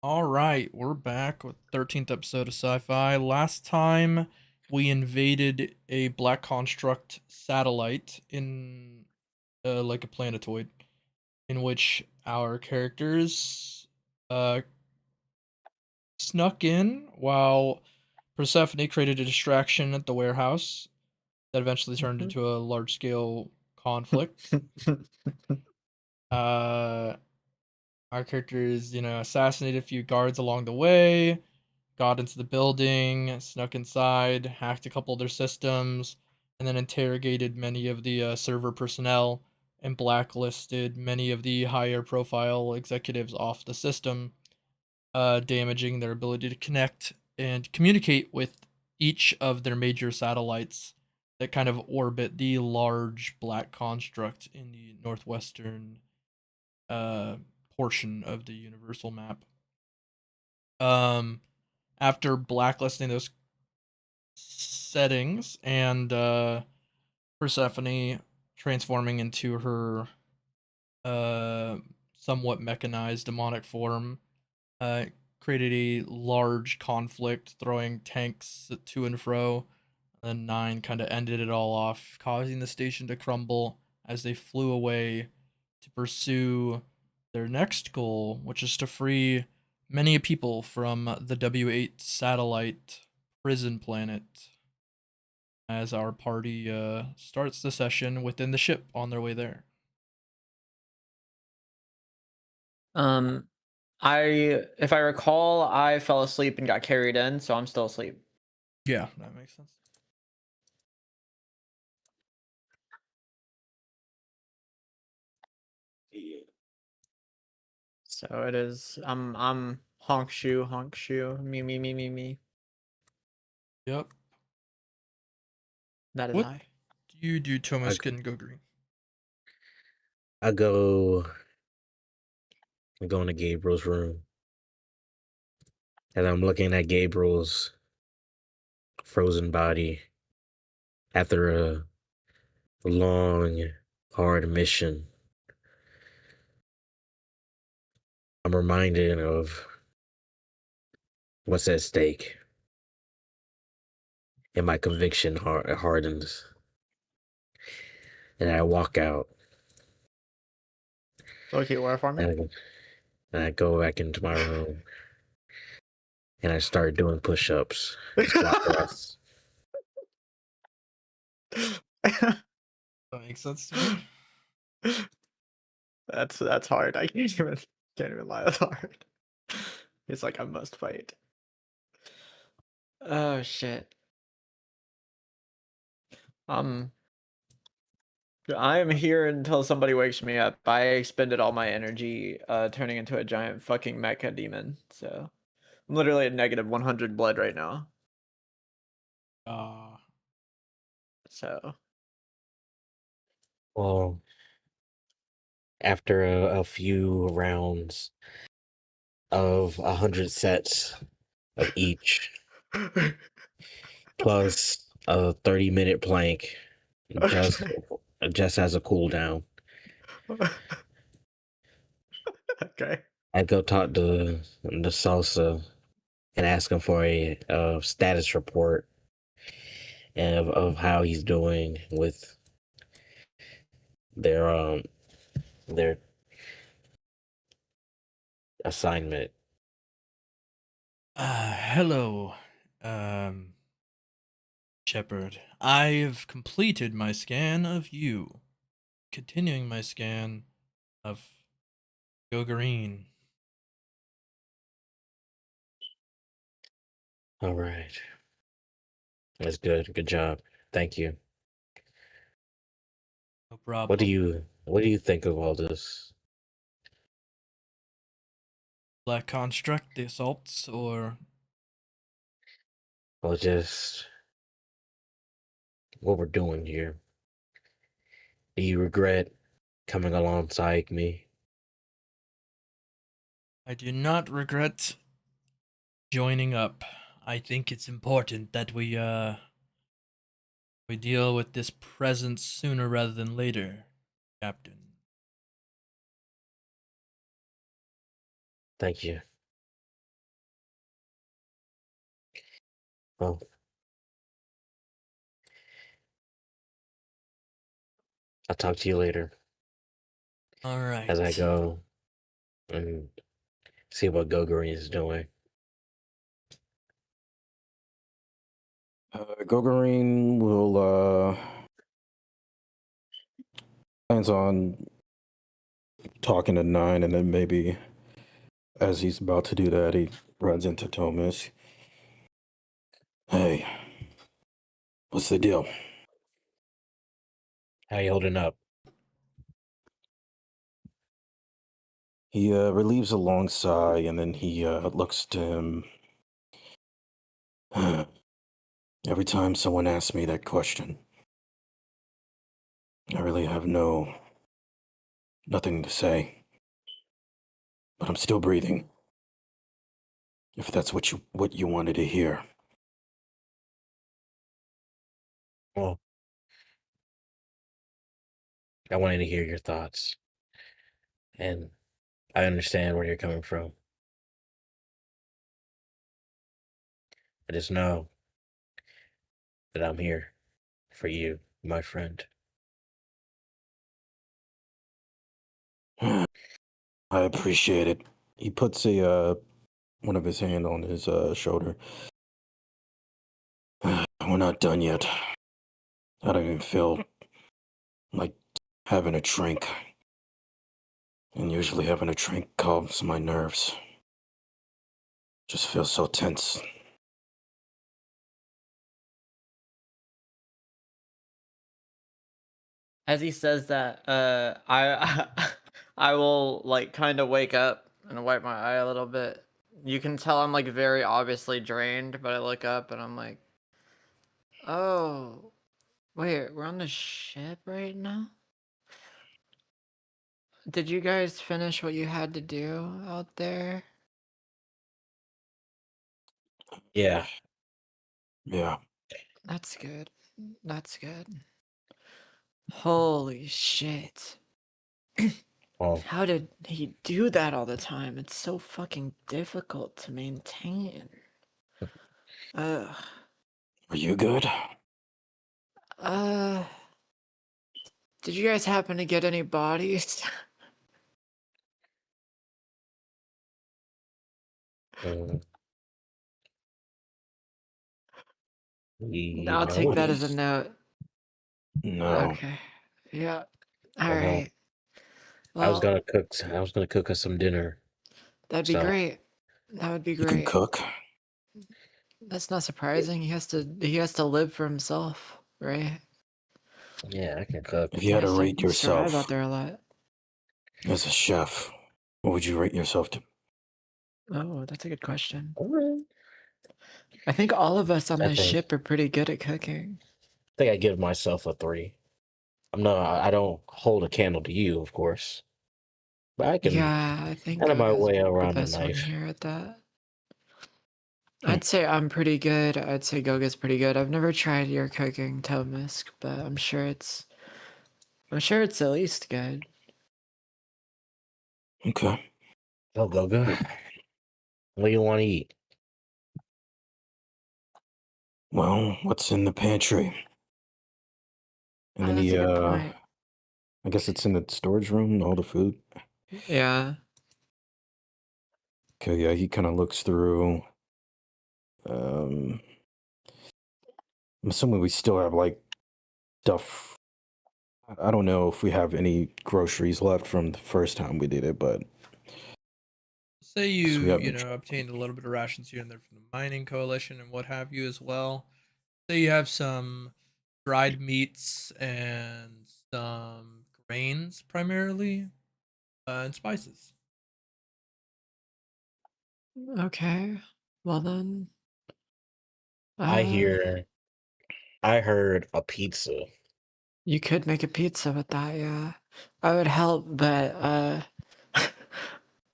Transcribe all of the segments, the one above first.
All right, we're back with 13th episode of Sci-Fi. Last time we invaded a Black Construct satellite in like a planetoid in which our characters uh snuck in while Persephone created a distraction at the warehouse that eventually turned Mhm. into a large-scale conflict. Uh our characters, assassinated a few guards along the way, got into the building, snuck inside, hacked a couple of their systems, and then interrogated many of the server personnel and blacklisted many of the higher profile executives off the system, damaging their ability to connect and communicate with each of their major satellites that kind of orbit the large black construct in the northwestern uh, portion of the universal map. Um, After blacklisting those settings and Persephone transforming into her uh, somewhat mechanized demonic form, uh, created a large conflict, throwing tanks to and fro. And then Nine kind of ended it all off, causing the station to crumble as they flew away to pursue their next goal, which is to free many people from the W-8 satellite prison planet. As our party starts the session within the ship on their way there. Um, if I recall, I fell asleep and got carried in, so I'm still asleep. Yeah, that makes sense. So it is. I'm honk shoe, me. Yep. That is What I. do you do, I, Tomisk and Gogarine? I go I go into Gabriel's room and I'm looking at Gabriel's frozen body after a long, hard mission. I'm reminded of what's at stake, and my conviction hardens. And I walk out Okay, where for me? and I go back into my room and I start doing push-ups and squat thrusts. That makes sense to me. That's hard. I can't even lie. That's hard. It's like I must fight. Oh shit. Um, I am here until somebody wakes me up. I expended all my energy, turning into a giant fucking mecha demon. So I'm literally at negative 100 blood right now. Uh, So Well, after a few rounds of 100 sets of each, plus a 30-minute plank, just okay. just as a cooldown. Okay. I'd go talk to the salsa and ask him for a status report of how he's doing with their um their assignment. hello, um, Shepard. I've completed my scan of you. Continuing my scan of Gogarine. All right, that's good. Good job. Thank you. No What do problem. you think of all this? Black Construct, the assaults, or Well, just what we're doing here. Do you regret coming alongside me? I do not regret joining up. I think it's important that we deal with this presence sooner rather than later, Captain. Thank you. Well, I'll talk to you later All right. as I go and see what Gogarine is doing. Gogarine will plans on talking to Nine, and then maybe as he's about to do that, he runs into Tomisk. Hey, what's the deal? How you holding up? He relieves a long sigh, and then he looks to him. Every time someone asks me that question, I really have nothing to say. But I'm still breathing. If that's what you wanted to hear. Well, I wanted to hear your thoughts, and I understand where you're coming from. I just know that I'm here for you, my friend. I appreciate it. He puts a one of his hand on his shoulder. We're not done yet. I don't even feel like having a drink. And usually having a drink calms my nerves. Just feel so tense. As he says that, I I will like kind of wake up and wipe my eye a little bit. You can tell I'm like very obviously drained, but I look up and I'm like, oh, wait, we're on the ship right now? Did you guys finish what you had to do out there? Yeah, Yeah. That's good. That's good. Holy shit. well, How did he do that all the time? It's so fucking difficult to maintain. Ugh. Are you good? Uh, did you guys happen to get any bodies? mm, I'll take no. that as a Bodies? note. No. Okay. Yeah. All Uh-huh. right. I was Well, gonna cook. I was gonna cook us some dinner. that'd be So great. That would be You can great. cook? That's not surprising. He has to live for himself, right? yeah, I can cook. If you had to rate Survive out yourself there a lot. as a chef, what would you rate yourself to? Oh, that's a good question. Alright. I think all of us on I this think ship are pretty good at cooking. I give myself a 3. I don't hold a candle to you, of course, but I can Yeah, I think handle my Goga's way the around a best one knife. here at that. Hmm. I'd say I'm pretty good. I'd say Goga's pretty good. I've never tried your cooking, Tomisk, but I'm sure it's at least good. Okay. Oh, Goga, what do you want to eat? Well, what's in the pantry? And then That's he a good point. I guess it's in the storage room, all the food. Yeah. Okay, yeah, he kind of looks through. Um, I'm assuming we still have like stuff. I don't know if we have any groceries left from the first time we did it, but Say because we you haven't. know obtained a little bit of rations here and there from the mining coalition and what have you as well. Say you have some dried meats and some grains primarily, and spices. Okay. Well then, I uh, heard a pizza. you could make a pizza with that, yeah. I would help, but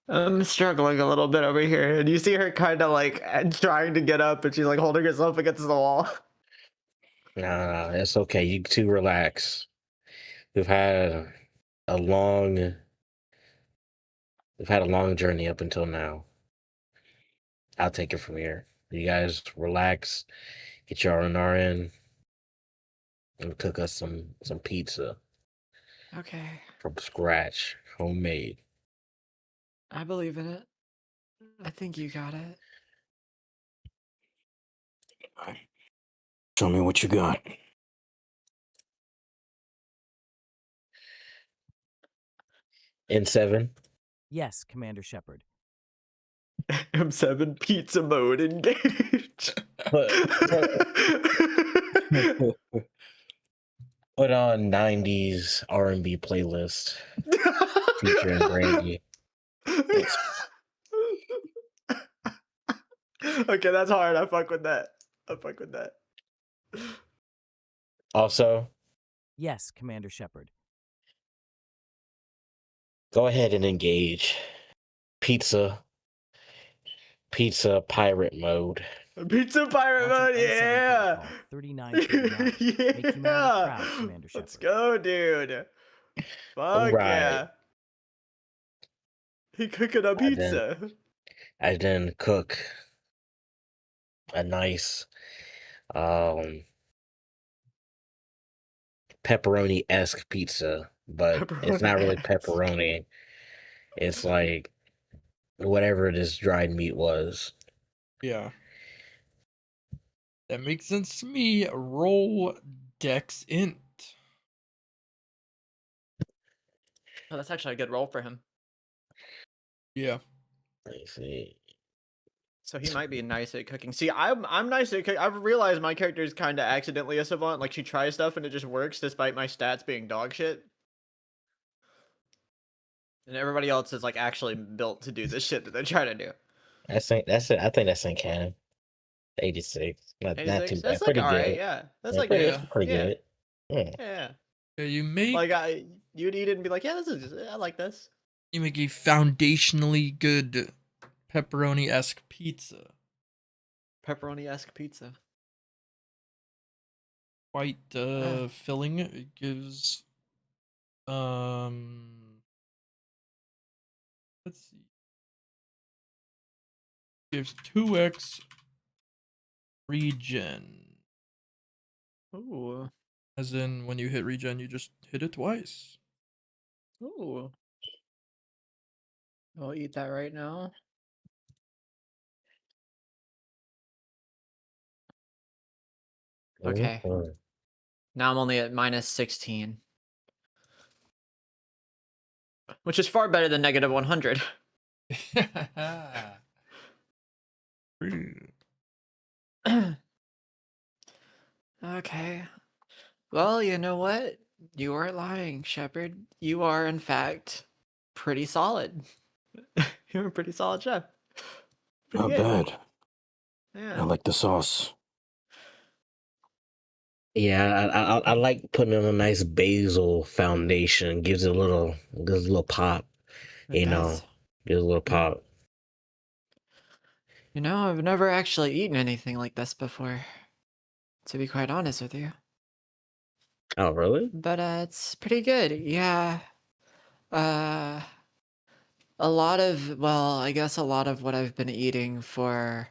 I'm struggling a little bit over here. And you see her kind of like trying to get up and she's like holding herself against the wall. Nah, it's okay. You two relax. We've had a long, we've had a long journey up until now. I'll take it from here. You guys relax, get your R&R in, and cook us some pizza Okay, from scratch, homemade. I believe in it. I think you got it. Show me what you got. N7. Yes, Commander Shepard. M7 pizza mode engaged. Put on 90s R&B playlist featuring Brandy. Okay, that's hard. I fuck with that. Also, Yes, Commander Shepard. go ahead and engage pizza pirate mode. Pizza pirate mode, Launching N7 yeah. protocol 3939. Make humanity proud, Commander Shepard. Let's go, dude. Fuck Right. yeah. He cooking a pizza. I then cook a nice pepperoni-esque pizza, but it's not really pepperoni. It's like whatever this dried meat was. Yeah. That makes sense to me. Roll Dex Int. Oh, that's actually a good roll for him. Yeah. I see. So he might be nice at cooking. See, I'm nice at cooking. I've realized my character is kind of accidentally a savant. Like she tries stuff and it just works despite my stats being dog shit. And everybody else is like actually built to do this shit that they're trying to do. That's it. I think that's in canon. 86. Not too 86? bad. That's like Pretty alright, good. yeah. That's Yeah, like pretty, good. yeah. pretty Yeah. good. Yeah. Yeah. Yeah, you make Like you'd eat it and be like, yeah, this is I like this. you make a foundationally good pepperoni-esque pizza. Pepperoni-esque pizza. Quite filling. It gives let's see. Gives 2x regen. Ooh. As in when you hit regen, you just hit it twice. Ooh. I'll eat that right now. Okay. Mhm. Now I'm only at minus 16. Which is far better than negative 100. Okay. Well, you know what? You are lying, Shepard. You are, in fact, pretty solid. You're a pretty solid chef. Pretty Not good. bad. I Yeah. like the sauce. Yeah, I like putting on a nice basil foundation. Gives it a little pop. It does. Gives a little pop. You know, I've never actually eaten anything like this before, to be quite honest with you. Oh, really? But it's pretty good. Yeah. A lot of, well, I guess a lot of what I've been eating for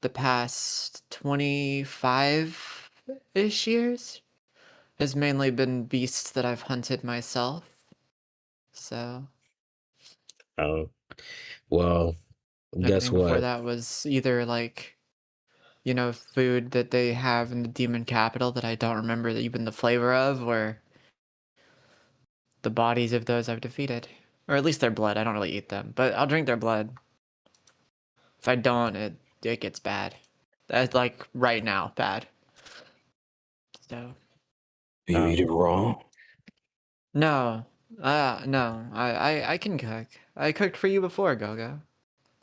the past 25-ish years has mainly been beasts that I've hunted myself. So Oh, well, guess everything before what? that was either like, you know, food that they have in the demon capital that I don't remember even the flavor of, or the bodies of those I've defeated. Or at least their blood. I don't really eat them, but I'll drink their blood. If I don't, it gets bad. That's like right now, bad. So Do you eat it raw? no. No. I can cook. I cooked for you before, Gogo.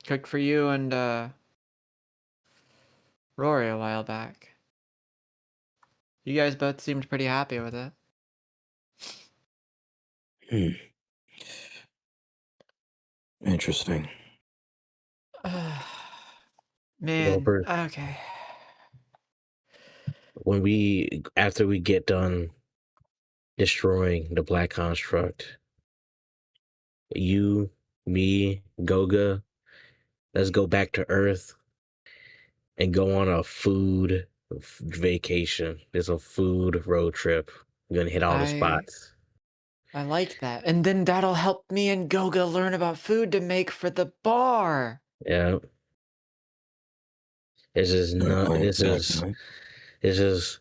Cooked for you and Rory a while back. You guys both seemed pretty happy with it. Interesting. Man, Robert, okay. after we get done destroying the Black Construct, you, me, Goga, let's go back to Earth and go on a food vacation. It's a food road trip. We're gonna hit all the spots. I like that. And then that'll help me and Goga learn about food to make for the bar. Yeah. It's just not. Exactly. It's just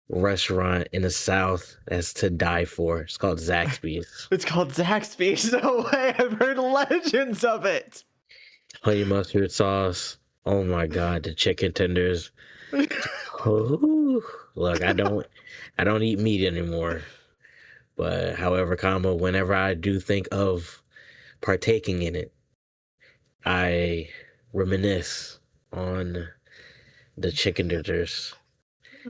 restaurant in the South that's to die for. It's called Zaxby's. It's called Zaxby's. No way. I've heard legends of it. Honey mustard sauce. Oh my God, the chicken tenders. Ooh. Look, I don't eat meat anymore. But however, whenever I do think of partaking in it, I reminisce on the chicken tenders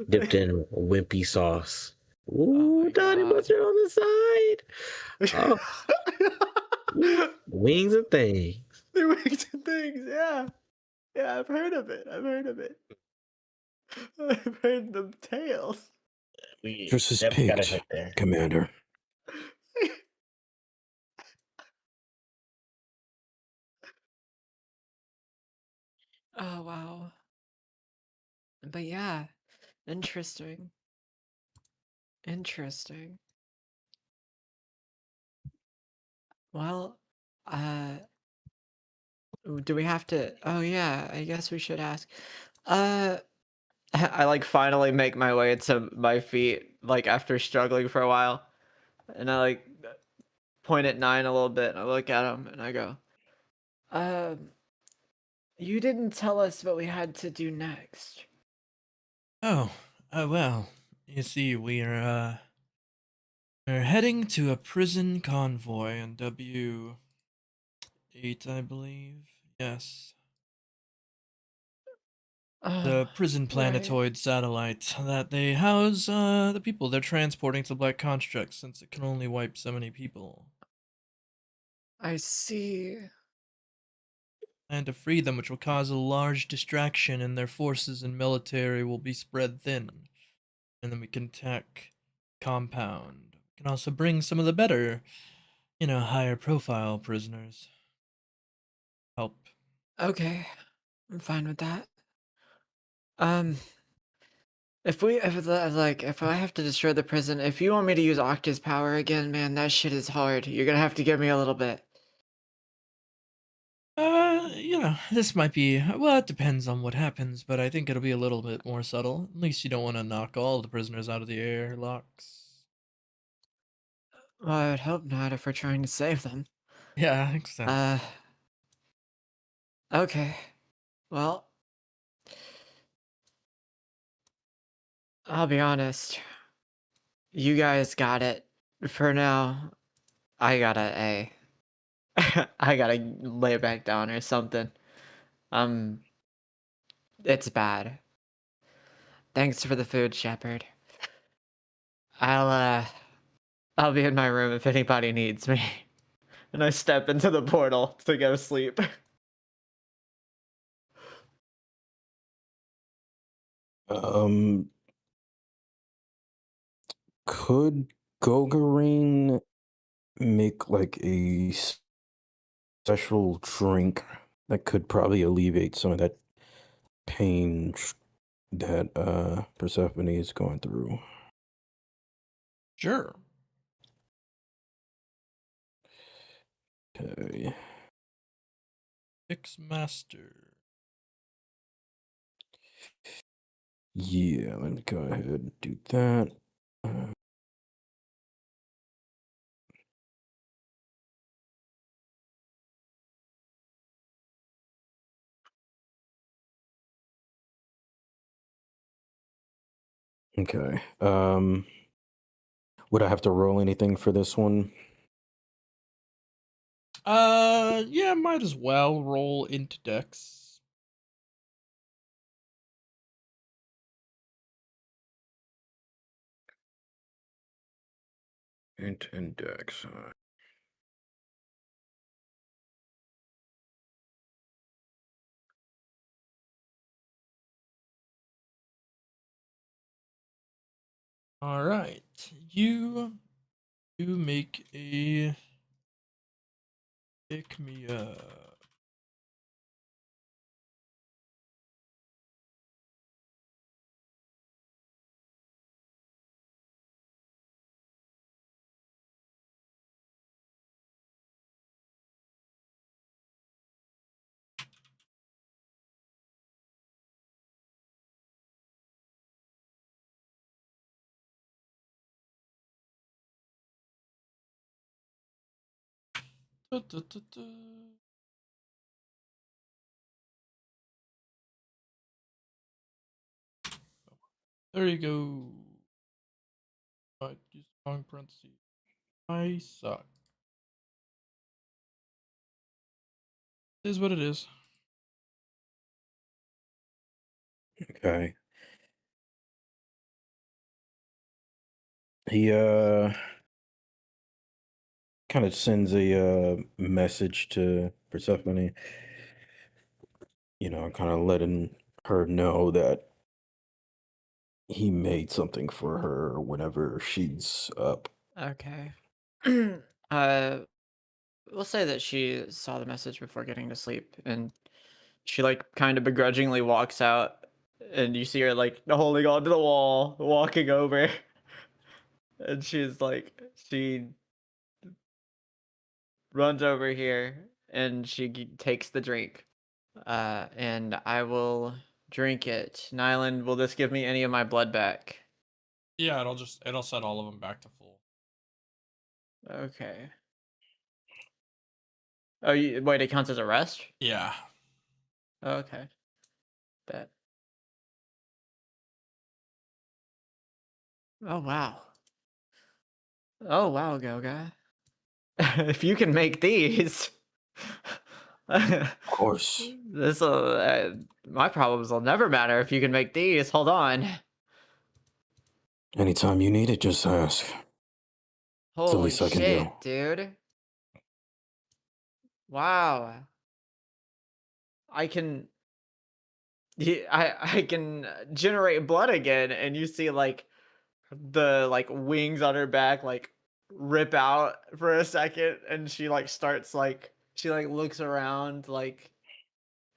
dipped in wimpy sauce. Ooh, Donnie mustard on the side. Oh, wings and things. The wings and things, yeah. Yeah, I've heard of it. I've heard the tales. Just as picked, Commander. Oh, wow. But yeah, interesting. Interesting. Well, do we have to? Oh yeah, I guess we should ask. I like finally make my way to my feet, like after struggling for a while, and I like point at 9 a little bit, and I look at him, and I go, you didn't tell us what we had to do next. Oh, well, you see, we're heading to a prison convoy on W-8, I believe. Yes. The prison Right. planetoid satellite that they house the people they're transporting to Black Constricts, since it can only wipe so many people. I see. And to free them, which will cause a large distraction, and their forces and military will be spread thin. And then we can attack compound. We can also bring some of the better, higher profile prisoners. Help. Okay, I'm fine with that. If I have to destroy the prison, if you want me to use Octa's power again, man, that shit is hard. You're gonna have to give me a little bit. This might be, well, it depends on what happens, but I think it'll be a little bit more subtle. At least you don't want to knock all the prisoners out of the airlocks. Well, I would hope not if we're trying to save them. Yeah, exactly. Okay. Well, I'll be honest. You guys got it. For now, I got a A. I gotta lay it back down or something. It's bad. Thanks for the food, Shepard. I'll be in my room if anybody needs me. And I step into the portal to go sleep. Could Gogarine make like a special drink that could probably alleviate some of that pain that Persephone is going through? Sure. Okay. Fix master. Yeah, let me go ahead and do that. Okay. Would I have to roll anything for this one? Yeah, might as well roll into Dex. Int index. All right, you make a pick me up. Du, du, du, du. There you go. Use strong parentheses. I suck. It is what it is. Okay. He kind of sends a message to Persephone, kind of letting her know that he made something for her whenever she's up. Okay. We'll say that she saw the message before getting to sleep, and she like kind of begrudgingly walks out, and you see her like holding onto the wall, walking over, and she runs over here and she takes the drink. And I will drink it. Nyland, will this give me any of my blood back? Yeah, it'll set all of them back to full. Okay. Oh, wait, it counts as a rest? Yeah. Okay. Bet. Oh, wow. Oh, wow, Goga. If you can make these. Of course. This my problems will never matter if you can make these. Hold on. Anytime you need it, just ask. It's the Holy least I can do. shit, dude. Wow. I can I can generate blood again, and you see like the like wings on her back like rip out for a second, and she like starts like she like looks around like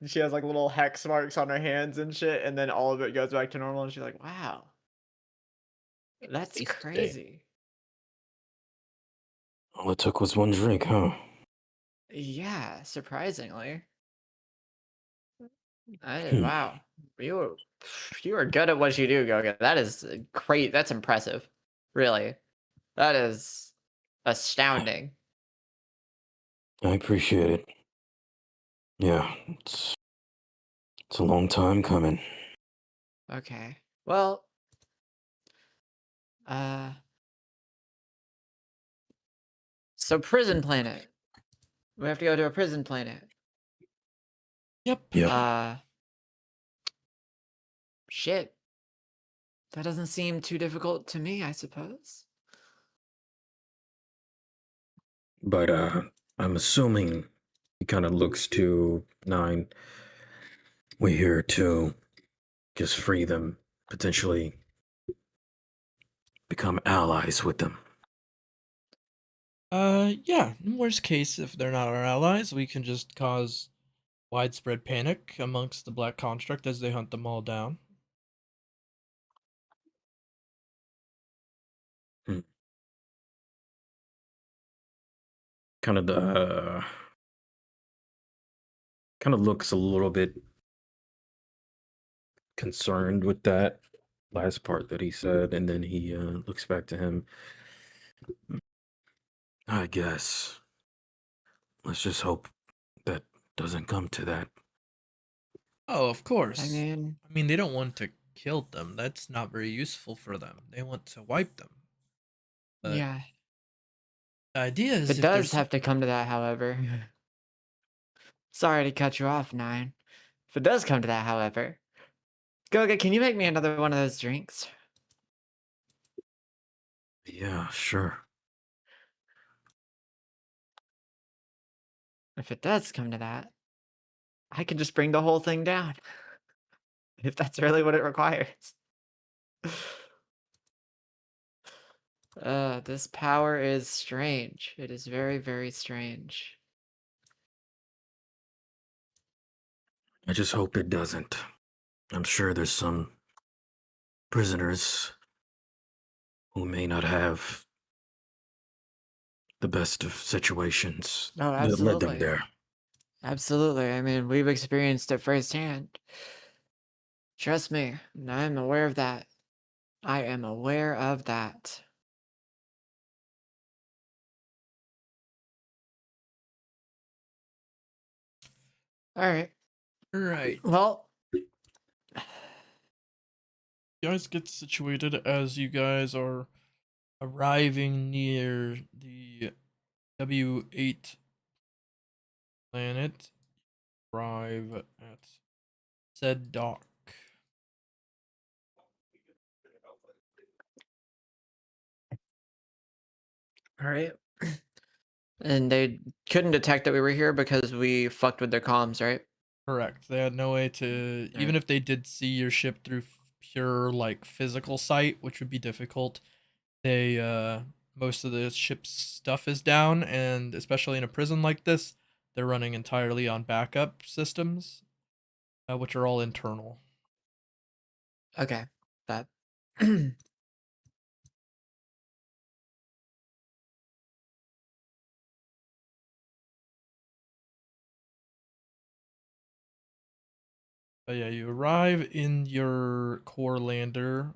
she has like little hex marks on her hands and shit, and then all of it goes back to normal, and she's like, wow, that's Tasty. crazy. All it took was one drink, huh? Yeah, surprisingly. Hmm. Wow. You are good at what you do, Goga. That is great. That's impressive. Really. That is astounding. I appreciate it. Yeah, it's a long time coming. Okay. Well, so prison planet. We have to go to a prison planet. Yep. Yep. Shit. That doesn't seem too difficult to me, I suppose. But I'm assuming he kind of looks to Nine. We're here to just free them, potentially become allies with them. Yeah. In worst case, if they're not our allies, we can just cause widespread panic amongst the Black Construct as they hunt them all down. Kind of looks a little bit concerned with that last part that he said, and then he looks back to him. I guess. Let's just hope that doesn't come to that. Oh, of course. I mean, they don't want to kill them. That's not very useful for them. They want to wipe them. But yeah. the idea is If it if does there's have to come to that, however. Sorry to cut you off, Nine. If it does come to that, however. Goga, can you make me another one of those drinks? Yeah, sure. If it does come to that, I can just bring the whole thing down. If that's really what it requires. This power is strange. It is very, very strange. I just hope it doesn't. I'm sure there's some prisoners who may not have the best of situations Oh, that led them absolutely. there. Absolutely. I mean, we've experienced it firsthand. Trust me, I am aware of that. I am aware of that. Alright. Alright. Well, You guys get situated as you guys are arriving near the W-8 planet. Arrive at said dock. alright. And they couldn't detect that we were here because we fucked with their comms, right? Correct. They had no way to, even Alright. if they did see your ship through pure like physical sight, which would be difficult. They most of the ship's stuff is down, and especially in a prison like this, they're running entirely on backup systems, which are all internal. Okay. That. But yeah, you arrive in your core lander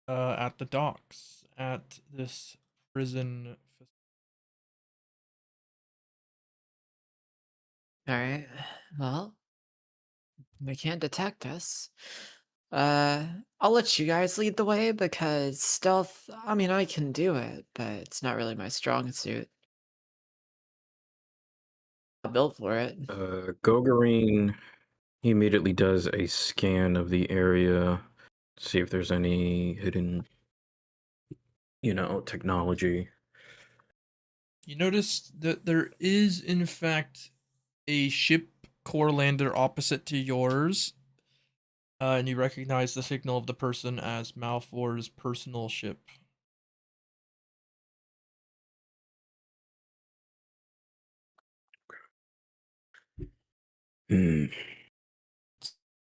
at the docks at this prison. Alright. Well, they can't detect us. I'll let you guys lead the way because stealth, I mean, I can do it, but it's not really my strong suit. I'm built for it. Gogarine, he immediately does a scan of the area to see if there's any hidden, technology. You notice that there is, in fact, a ship core lander opposite to yours, and you recognize the signal of the person as Malfour's personal ship.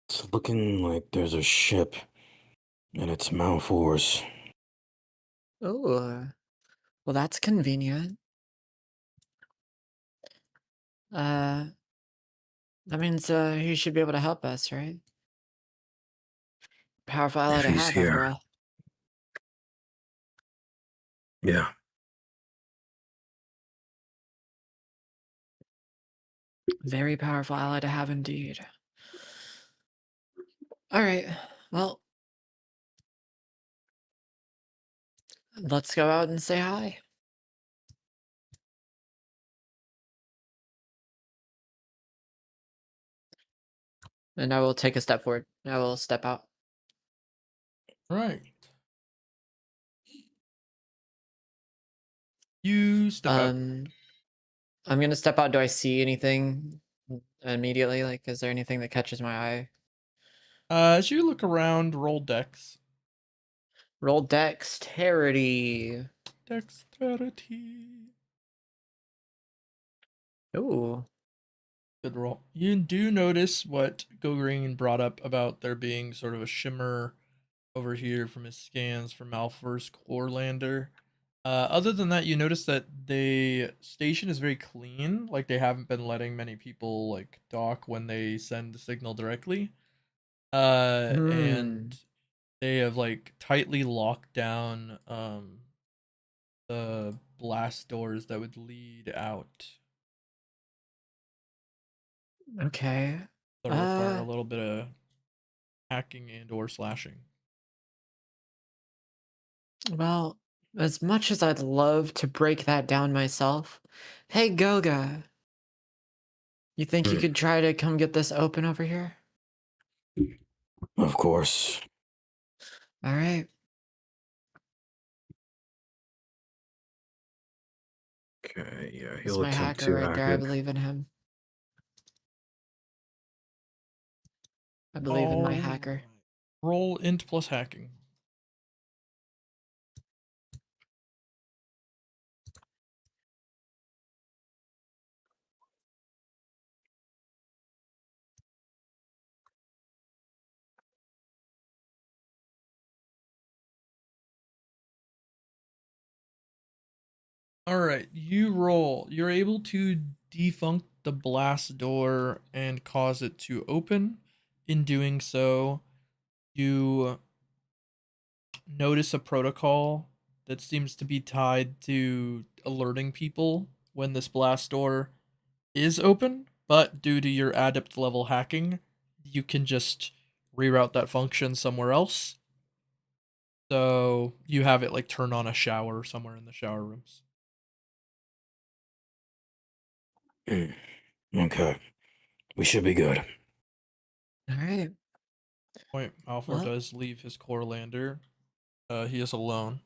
It's looking like there's a ship, and it's Malfour's. Oh, well, that's convenient. Uh, that means he should be able to help us, right? Powerful ally If to he's have, after here. all. Yeah. Very powerful ally to have indeed. Alright, well, let's go out and say hi. And I will take a step forward. I will step out. Right. You step out. I'm gonna step out. Do I see anything immediately? Like, is there anything that catches my eye? As you look around, roll dex. Roll dexterity. Dexterity. Ooh. Good roll. You do notice what Gogarine brought up about there being sort of a shimmer over here from his scans from Malfour's core lander. Other than that, you notice that the station is very clean. Like they haven't been letting many people like dock when they send the signal directly. And they have like tightly locked down the blast doors that would lead out. Okay. That require a little bit of hacking and or slashing. Well, as much as I'd love to break that down myself, hey Goga, you think you Hmm. could try to come get this open over here? Of course. All right. Okay, yeah, It's he'll my attempt hacker to right hack there. I it. believe in him. I believe in my Alright. hacker. Roll int plus hacking. Alright, you roll. You're able to defunct the blast door and cause it to open. In doing so, you notice a protocol that seems to be tied to alerting people when this blast door is open. but due to your adept level hacking, you can just reroute that function somewhere else. So you have it like turn on a shower somewhere in the shower rooms. Okay. We should be good. All right. Point Malfoy Well- does leave his core lander. He is alone.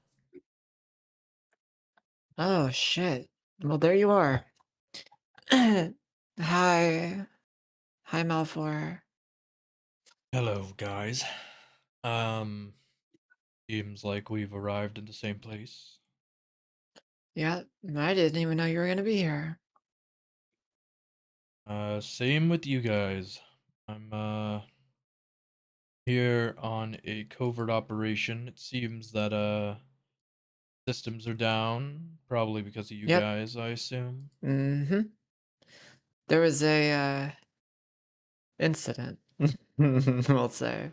Oh shit. Well, there you are. Hi. Hi, Malfoy. Hello, guys. Seems like we've arrived in the same place. Yeah, I didn't even know you were gonna be here. Same with you guys. I'm here on a covert operation. It seems that systems are down, probably because of you Yep. guys, I assume. Mm-hmm. There was a incident. We'll say.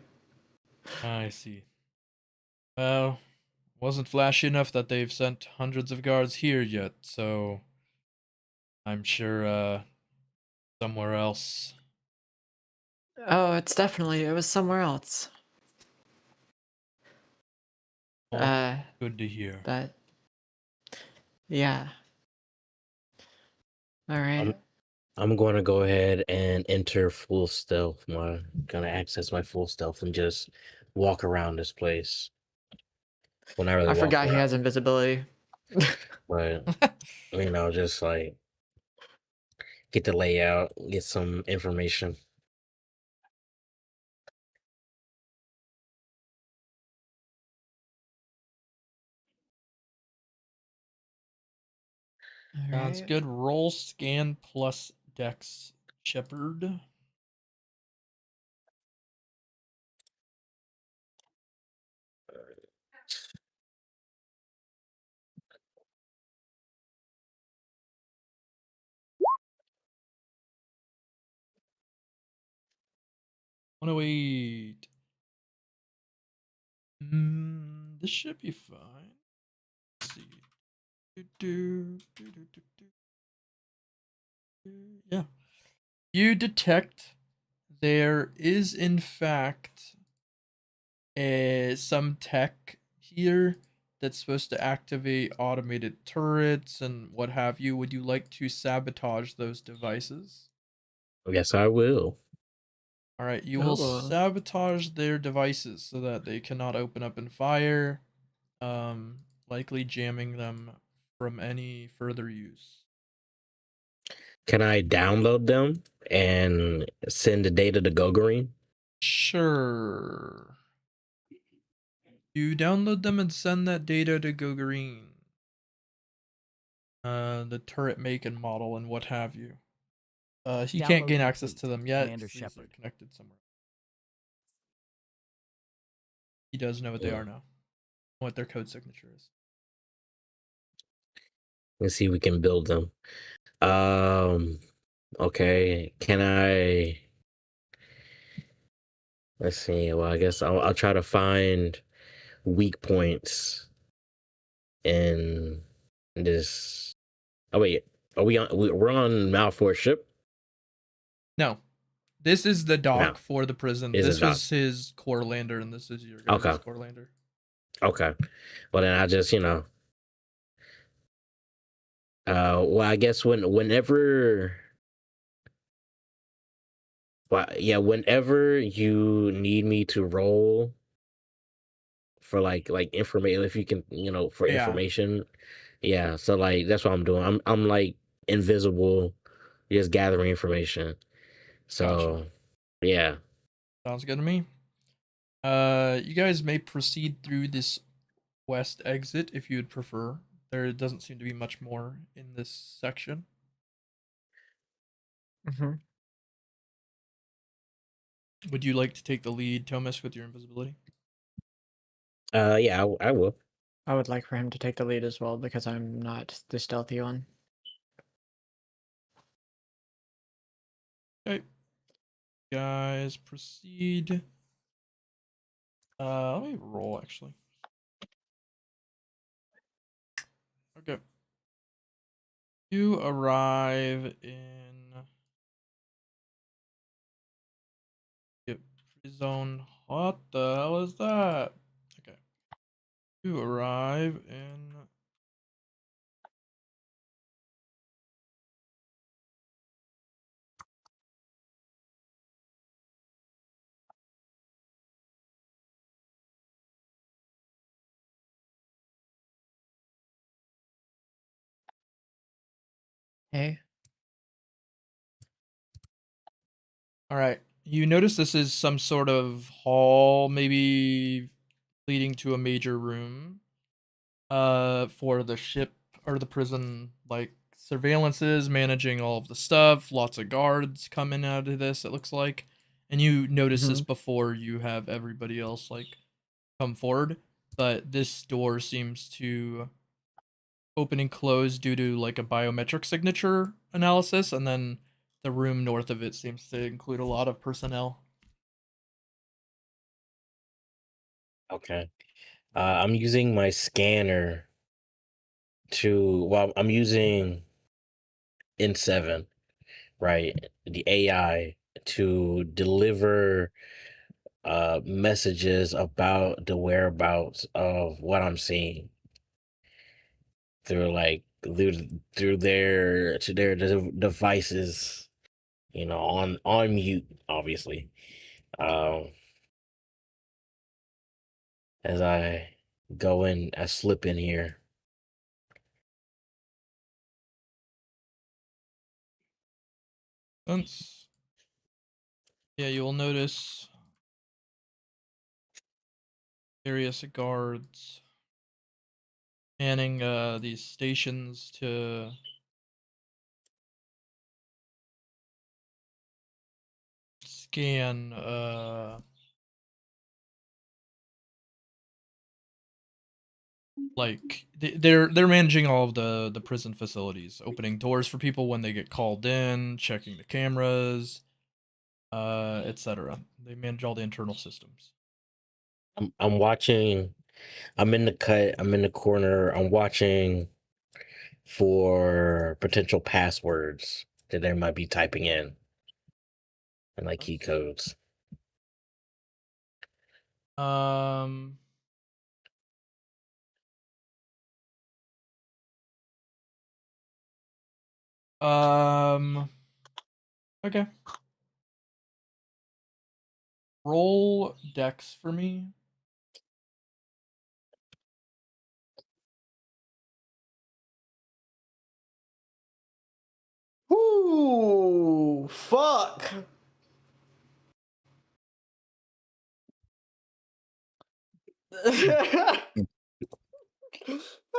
I see. Well, wasn't flashy enough that they've sent hundreds of guards here yet, so I'm sure somewhere else. Oh, it was somewhere else. Well, good to hear. But yeah. All right. I'm going to go ahead and enter full stealth. Gonna access my full stealth and just walk around this place. Well, not really I walk forgot he around, has invisibility. but just like get the layout, get some information. All Sounds right. good. Roll scan plus dex, Shepard. One oh eight. This should be fine. Let's see. Yeah. You detect there is in fact some tech here that's supposed to activate automated turrets and what have you. Would you like to sabotage those devices? Yes, I will. All right, you will Cool. sabotage their devices so that they cannot open up and fire, likely jamming them from any further use. Can I download them and send the data to Gogarine? Sure. You download them and send that data to Gogarine. The turret make and model and what have you. He can't Download gain access complete, to them yet. Commander 'Cause these are Shepard. connected somewhere. He does know what they Yeah. are now. What their code signature is. Let's see if we can build them. Okay. Can I? Let's see. Well, I guess I'll try to find weak points in this. Oh wait, are we on? We're on Malfoy's ship. No. This is the dock No. for the prison. Is This the dock. was his core lander, and this is your guys' Okay. core lander. Okay. Well, then I just well, I guess whenever. Well, yeah, whenever you need me to roll for like information, if you can, for Yeah. information, yeah. So like that's what I'm doing. I'm like invisible, just gathering information. So, yeah. Sounds good to me. You guys may proceed through this west exit if you'd prefer. There doesn't seem to be much more in this section. Mm-hmm. Would you like to take the lead, Tomisk, with your invisibility? Yeah, I will. I would like for him to take the lead as well because I'm not the stealthy one. Okay. Guys, proceed. Let me roll actually. Okay. You arrive in Entry zone. What the hell is that? Okay. You arrive in. Hey. All right. You notice this is some sort of hall, maybe leading to a major room. For the ship or the prison, like surveillances, managing all of the stuff. Lots of guards coming out of this. It looks like, and you notice this before you have everybody else like come forward. But this door seems to open and close due to like a biometric signature analysis, and then the room north of it seems to include a lot of personnel. Okay. I'm using my scanner to. Well, I'm using N7, right? The AI to deliver messages about the whereabouts of what I'm seeing through like through their to their devices, on mute, obviously. Um, as I I slip in here. Once, yeah, you will notice various guards manning these stations to scan like they're managing all of the prison facilities, opening doors for people when they get called in, checking the cameras, etc. They manage all the internal systems. I'm watching. I'm in the cut. I'm in the corner. I'm watching for potential passwords that they might be typing in and like key codes. Um okay. Roll dex for me. Ooh, fuck.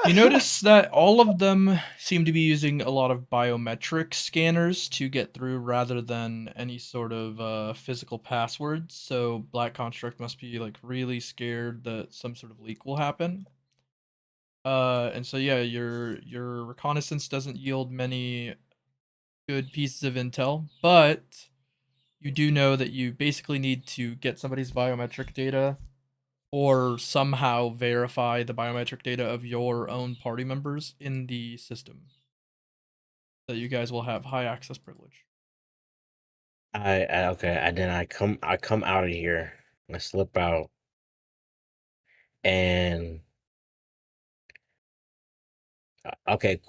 You notice that all of them seem to be using a lot of biometric scanners to get through rather than any sort of physical passwords. So Black Constrict must be like really scared that some sort of leak will happen. And so yeah, your reconnaissance doesn't yield many good pieces of intel, but you do know that you basically need to get somebody's biometric data or somehow verify the biometric data of your own party members in the system. That you guys will have high access privilege. Okay, and then I come out of here. I slip out, and okay,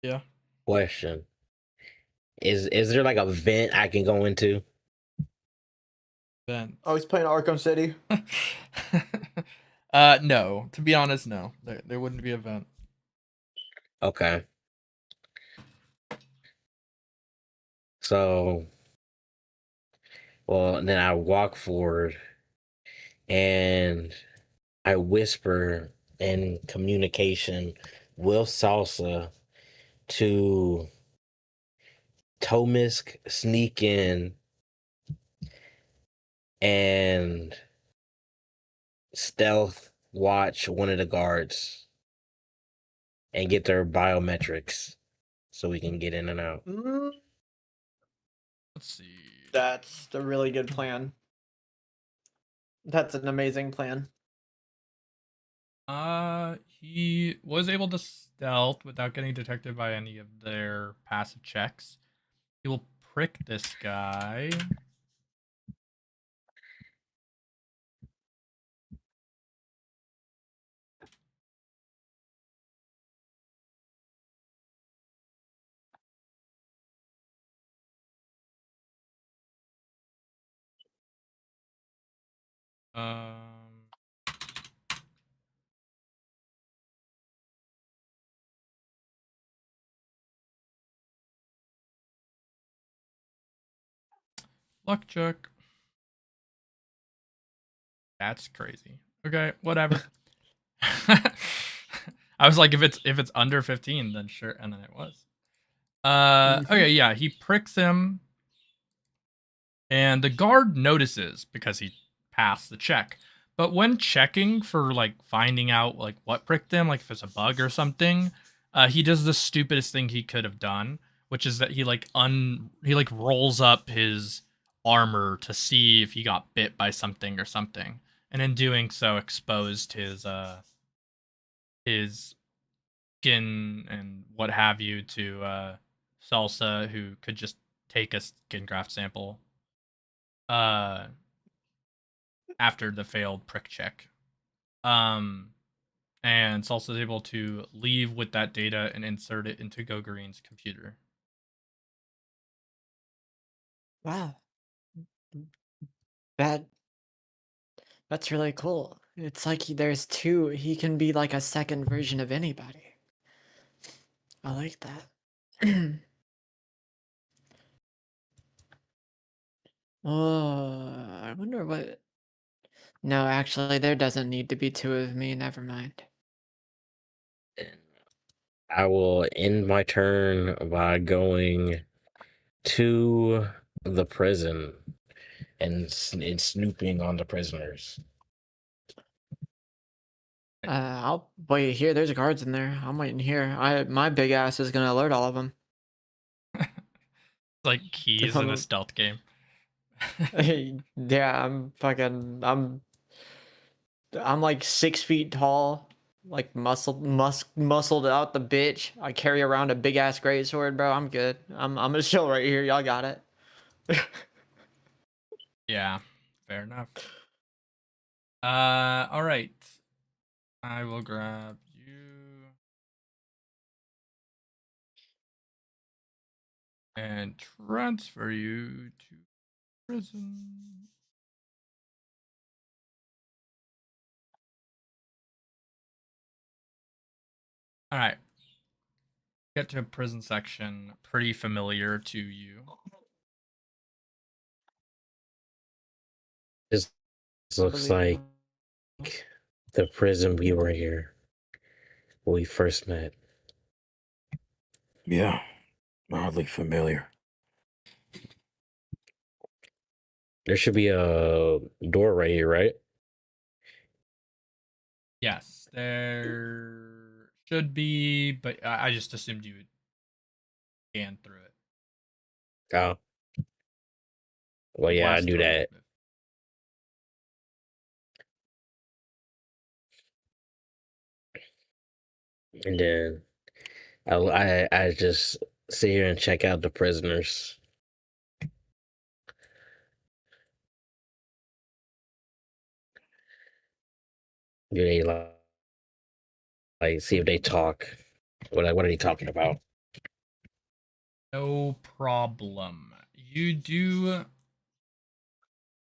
Yeah. question. Is there like a vent I can go into? Then. Oh, he's playing Arkham City. No. To be honest, no. There wouldn't be a vent. Okay. So, well, then I walk forward and I whisper in communication with Salsa to Tomisk sneak in and stealth watch one of the guards and get their biometrics so we can get in and out. Let's see. That's a really good plan. That's an amazing plan. He was able to stealth without getting detected by any of their passive checks. He will prick this guy. Um, luck check. That's crazy. Okay, whatever. I was like, if it's under 15, then sure, and then it was. Okay, yeah, he pricks him, and the guard notices because he passed the check. But when checking for like finding out like what pricked him, like if it's a bug or something, he does the stupidest thing he could have done, which is that he rolls up his armor to see if he got bit by something or something, and in doing so exposed his skin and what have you to Salsa, who could just take a skin graft sample uh after the failed prick check. Um and Salsa is able to leave with that data and insert it into Gogarine's computer. Wow. That that's really cool. It's like there's two. He can be like a second version of anybody. I like that. Oh, I wonder what. No, actually, there doesn't need to be two of me. Never mind. I will end my turn by going to the prison and snooping on the prisoners. I'll wait here. There's guards in there. I'm waiting here. My big ass is gonna alert all of them. Like keys in a stealth game. Yeah, I'm like 6 feet tall, like muscled out the bitch. I carry around a big ass greatsword, bro. I'm good. I'm gonna chill right here. Y'all got it. Yeah, fair enough. All right. I will grab you and transfer you to prison. All right. Get to a prison section pretty familiar to you. This looks like the prison we were here when we first met. Yeah, oddly familiar. There should be a door right here, right? Yes, there should be, but I just assumed you would scan through it. Oh. Well, yeah, I Last do room. that. And then I just sit here and check out the prisoners. Do they like see if they talk? What are they talking about? No problem. You do.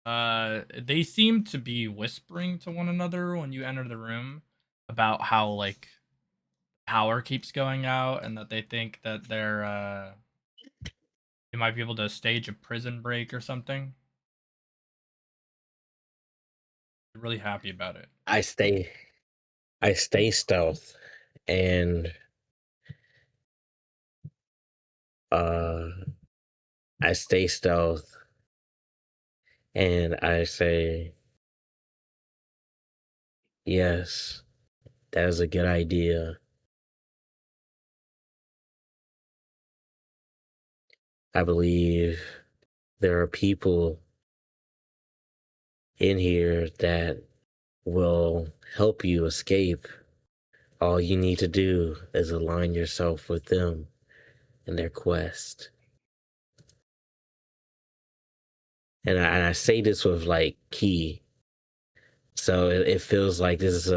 They seem to be whispering to one another when you enter the room about how like power keeps going out and that they think that you might be able to stage a prison break or something. They're really happy about it. I stay stealth and uh I stay stealth and I say, yes, that is a good idea. I believe there are people in here that will help you escape. All you need to do is align yourself with them in their quest. And I say this with like key, so it feels like this is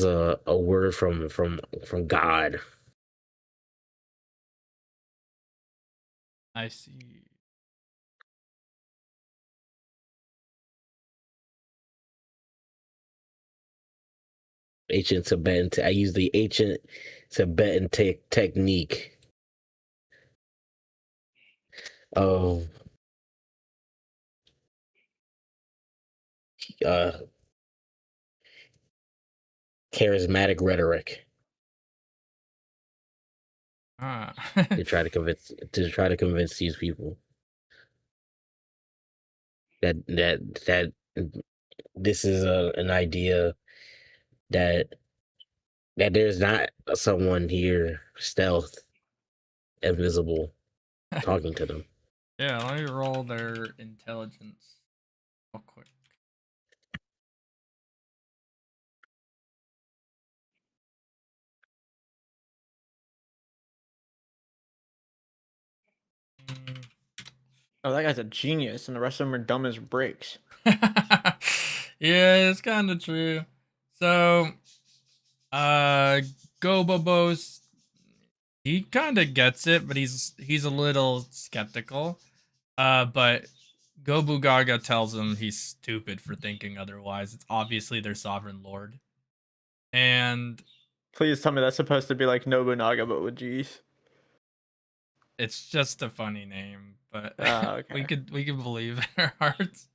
a word from God. I see. ancient Tibetan. I use the ancient Tibetan technique of uh, charismatic rhetoric Ah. to try to convince these people that this is an idea that there's not someone here stealth invisible talking to them. Yeah, let me roll their intelligence real quick. Oh, that guy's a genius, and the rest of them are dumb as bricks. Yeah, it's kind of true. So, Gobobos, he kind of gets it, but he's a little skeptical. But Gobu Gaga tells him he's stupid for thinking otherwise. It's obviously their sovereign lord. And Please tell me that's supposed to be like Nobunaga, but with G's. it's just a funny name, but Okay. we could believe in our hearts.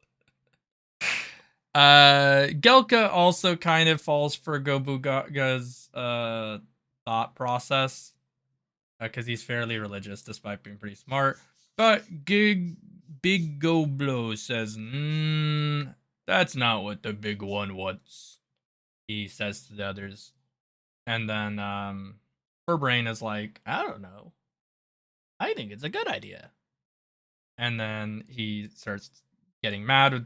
Gelka also kind of falls for Gobu Gaga's thought process because he's fairly religious despite being pretty smart. But Big Goblo says, that's not what the big one wants. He says to the others. And then her brain is like, I don't know. I think it's a good idea. And then he starts getting mad with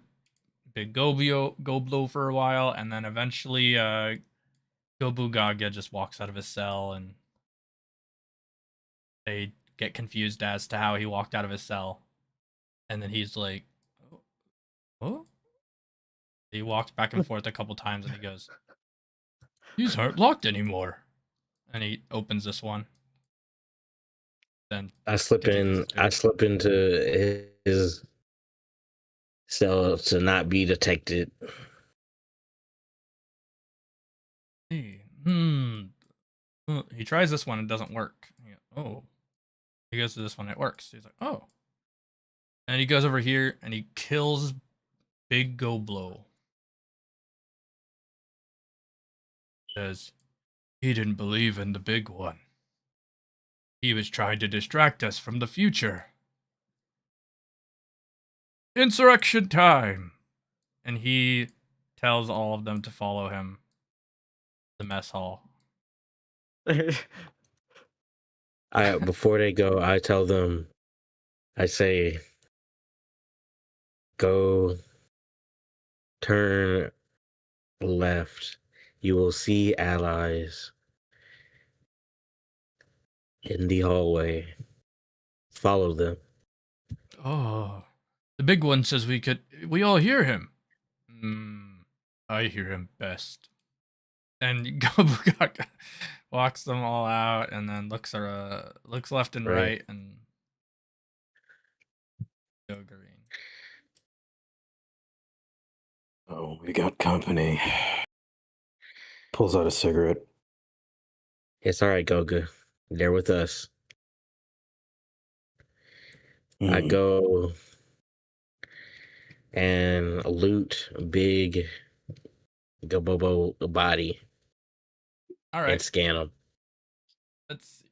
Big Goblo for a while, and then eventually Gobu Gaga just walks out of his cell, and they get confused as to how he walked out of his cell. And then he's like, oh? He walks back and forth a couple times, and he goes, these aren't locked anymore. And he opens this one. Then I slip into his cell to not be detected. He tries this one, it doesn't work. Oh. He goes to this one, it works. He's like, oh. And he goes over here and he kills Big Goblo. Says, he didn't believe in the big one. He was trying to distract us from the future. Insurrection time! And he tells all of them to follow him to the mess hall. Before they go, I tell them, I say, go turn left. You will see allies in the hallway. Follow them. Oh, the big one says we all hear him. I hear him best. And Gobu Gaga walks them all out and then looks left and right and Gogarine. Oh, we got company. Pulls out a cigarette. It's all right, Goga. They're with us. I go and loot Big Gobobo body. All right. And scan him. Let's see.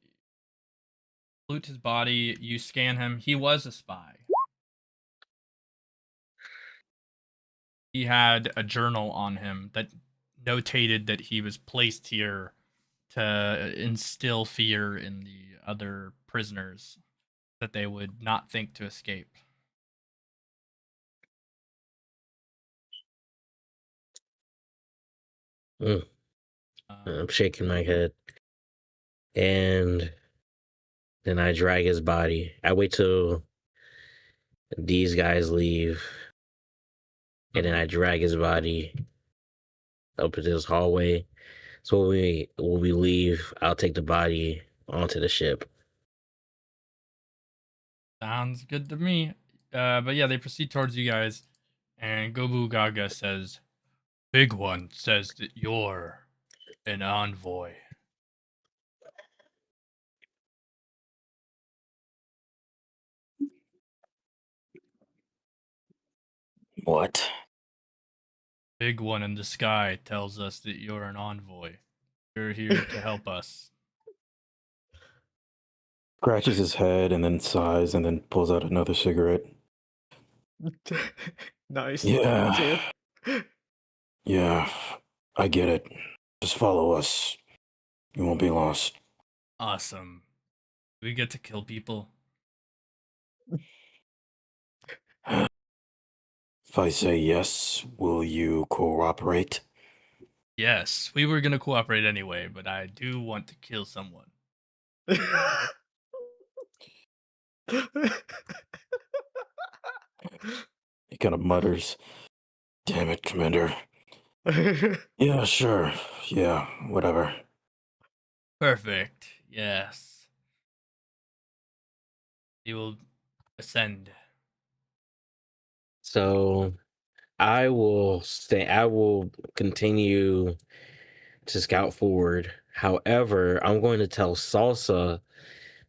Loot his body. You scan him. He was a spy. He had a journal on him that notated that he was placed here to instill fear in the other prisoners that they would not think to escape. I'm shaking my head. And then I drag his body. I wait till these guys leave. And then I drag his body up to this hallway. So when we leave, I'll take the body onto the ship. Sounds good to me. But yeah, they proceed towards you guys, and Gobu Gaga says, "Big one says that you're An envoy. What? Big one in the sky tells us that you're an envoy. You're here to help us. Scratches his head and then sighs and then pulls out another cigarette. Nice. Yeah. Too. Yeah, I get it. Just follow us. You won't be lost. Awesome. We get to kill people. If I say yes, will you cooperate? Yes, we were gonna cooperate anyway, but I do want to kill someone. He kind of mutters, "Damn it, Commander. Yeah, sure. Yeah, whatever." Perfect. Yes. You will ascend. So I will stay. I will continue to scout forward. However, I'm going to tell Salsa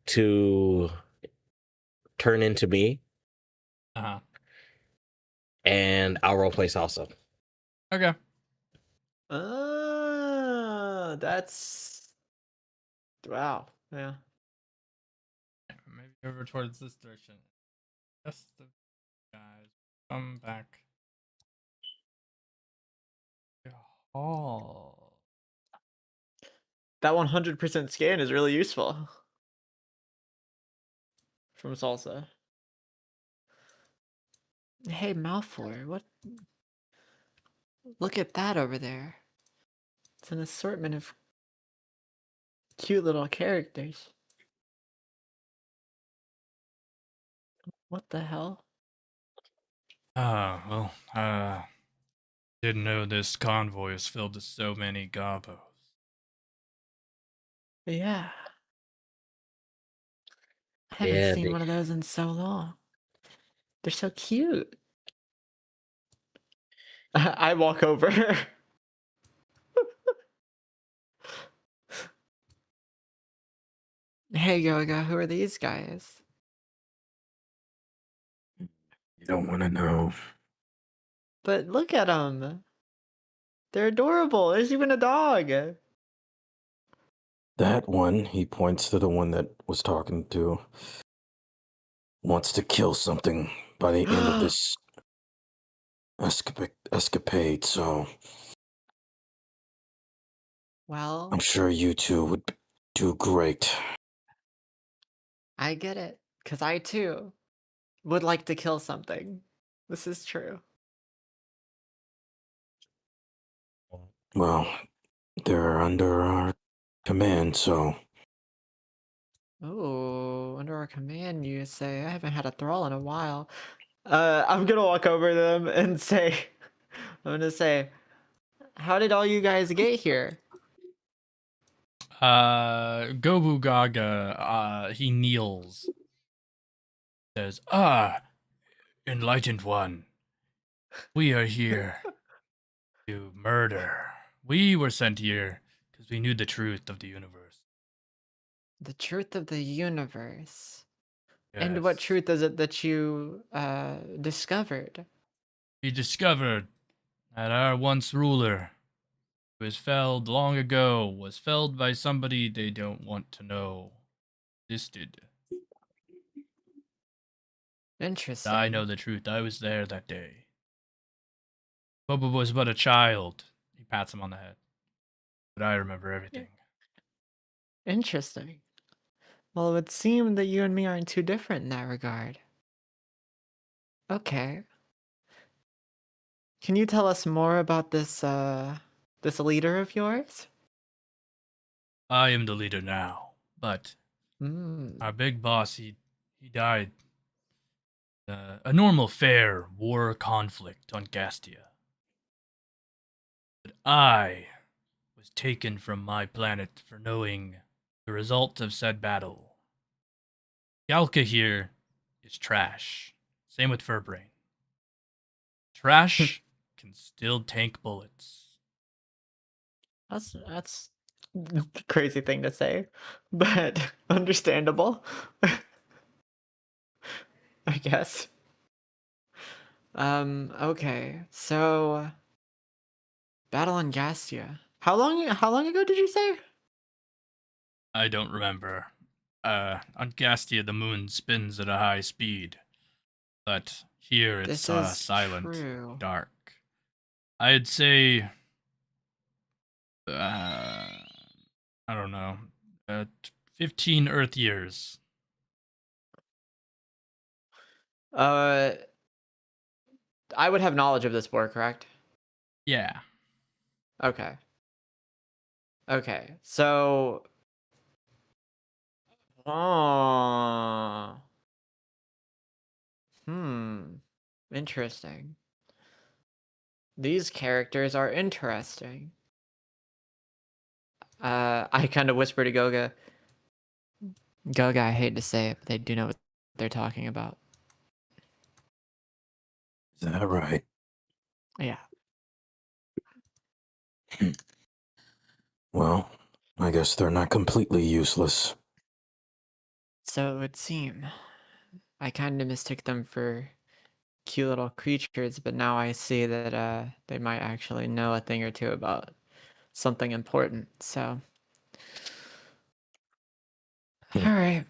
to turn into me, Uh-huh. and I'll roleplay Salsa. Okay. That's wow. Yeah. Maybe over towards this direction. Just the guys come back. Oh. That 100% scan is really useful. From Salsa. Hey, Malfoy, what? Look at that over there. It's an assortment of cute little characters. What the hell? Didn't know this convoy is filled with so many gobos. Yeah. I haven't Yeah, seen one of those in so long. They're so cute. I walk over. Hey, Yoga, who are these guys? You don't want to know. But look at them. They're adorable. There's even a dog. That one, he points to the one that was talking to, wants to kill something by the end of this escapade, so Well, I'm sure you two would do great. I get it. Because I, too, would like to kill something. This is true. Well, they're under our command, so Oh, under our command, you say. I haven't had a thrall in a while. I'm gonna walk over to them and say, I'm gonna say, how did all you guys get here? Gobu Gaga, he kneels. Says, Enlightened One, we are here to murder. We were sent here because we knew the truth of the universe. The truth of the universe. And what Yes. truth is it that you discovered? We discovered that our once ruler, who was felled long ago, was felled by somebody they don't want to know existed. Interesting. I know the truth. I was there that day. Boba was but a child. He pats him on the head. But I remember everything. Interesting. Well, it would seem that you and me aren't too different in that regard. Okay. Can you tell us more about this this leader of yours? I am the leader now, but Hmm. our big boss, he died. A normal, fair war conflict on Gastia. But I was taken from my planet for knowing the result of said battle. Galka here is trash. Same with Furbrain. Trash can still tank bullets. That's a crazy thing to say, but understandable. I guess. Okay. So battle on Gastia. How long ago did you say? I don't remember. On Gastia, the moon spins at a high speed, but here it's This is silent, true. dark. I'd say, I don't know, 15 Earth years. Uh, I would have knowledge of this war, correct? Yeah. Okay. Okay. So, oh, interesting. These characters are interesting. I kind of whisper to Goga. Goga, I hate to say it, but they do know what they're talking about. Is that right? Yeah. Well, I guess they're not completely useless. So it would seem. I kind of mistook them for cute little creatures, but now I see that they might actually know a thing or two about something important. So, all Hmm. right.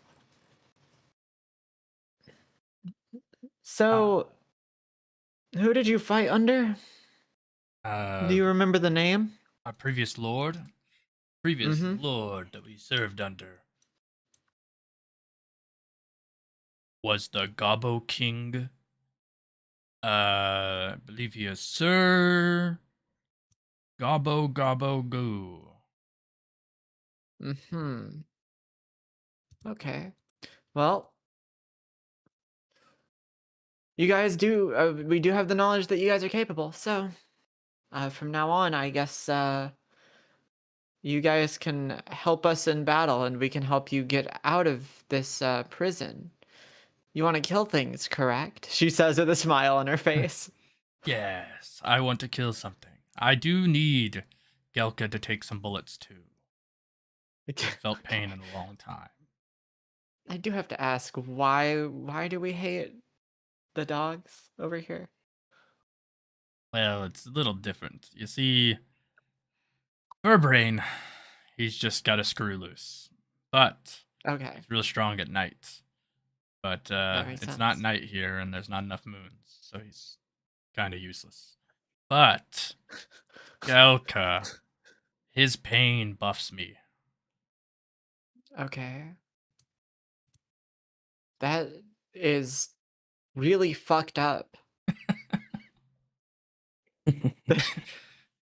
So, who did you fight under? Do you remember the name? Our previous lord that we served under was the Gobbo King. I believe he is Sir Gobbo Goo. Okay. Well, you guys do. We do have the knowledge that you guys are capable. So, from now on, I guess you guys can help us in battle, and we can help you get out of this prison. You want to kill things, correct? She says with a smile on her face. Yes, I want to kill something. I do need Gelka to take some bullets too. I've felt pain in a long time. I do have to ask, why do we hate the dogs over here? Well, it's a little different. You see, Furbrain, he's just got a screw loose. But Okay, he's real strong at night. But that makes it's sense. not night here, and there's not enough moons, so he's kind of useless. But Gelka, his pain buffs me. Okay. That is really fucked up.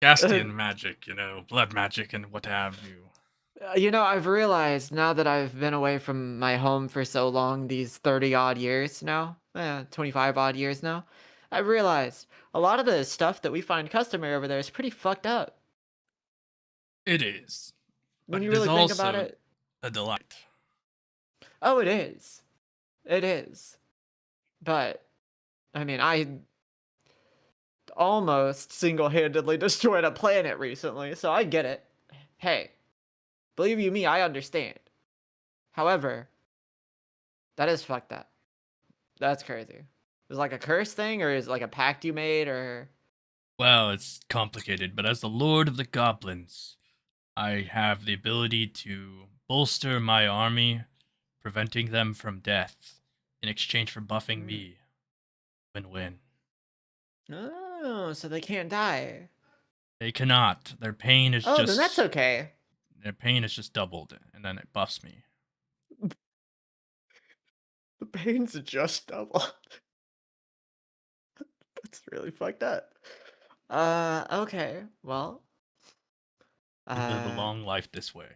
Gastian magic, blood magic and what have you. I've realized now that I've been away from my home for so long, these 30 odd years now, 25 odd years now, I've realized a lot of the stuff that we find customary over there is pretty fucked up. It is. When But you it is really think about also it. a delight. Oh, it is. It is. But, I mean, I almost single-handedly destroyed a planet recently, so I get it. Hey, believe you me, I understand. However, that is fucked up. That's crazy. Is it like a curse thing, or is it like a pact you made, or... Well, it's complicated, but as the Lord of the Goblins, I have the ability to bolster my army, preventing them from death, in exchange for buffing me. Win-win. Oh, so they can't die. They cannot. Their pain is Oh, then that's okay. doubled, and then it buffs me. The pain's just double. That's really fucked up. Okay. Well, We live a long life this way.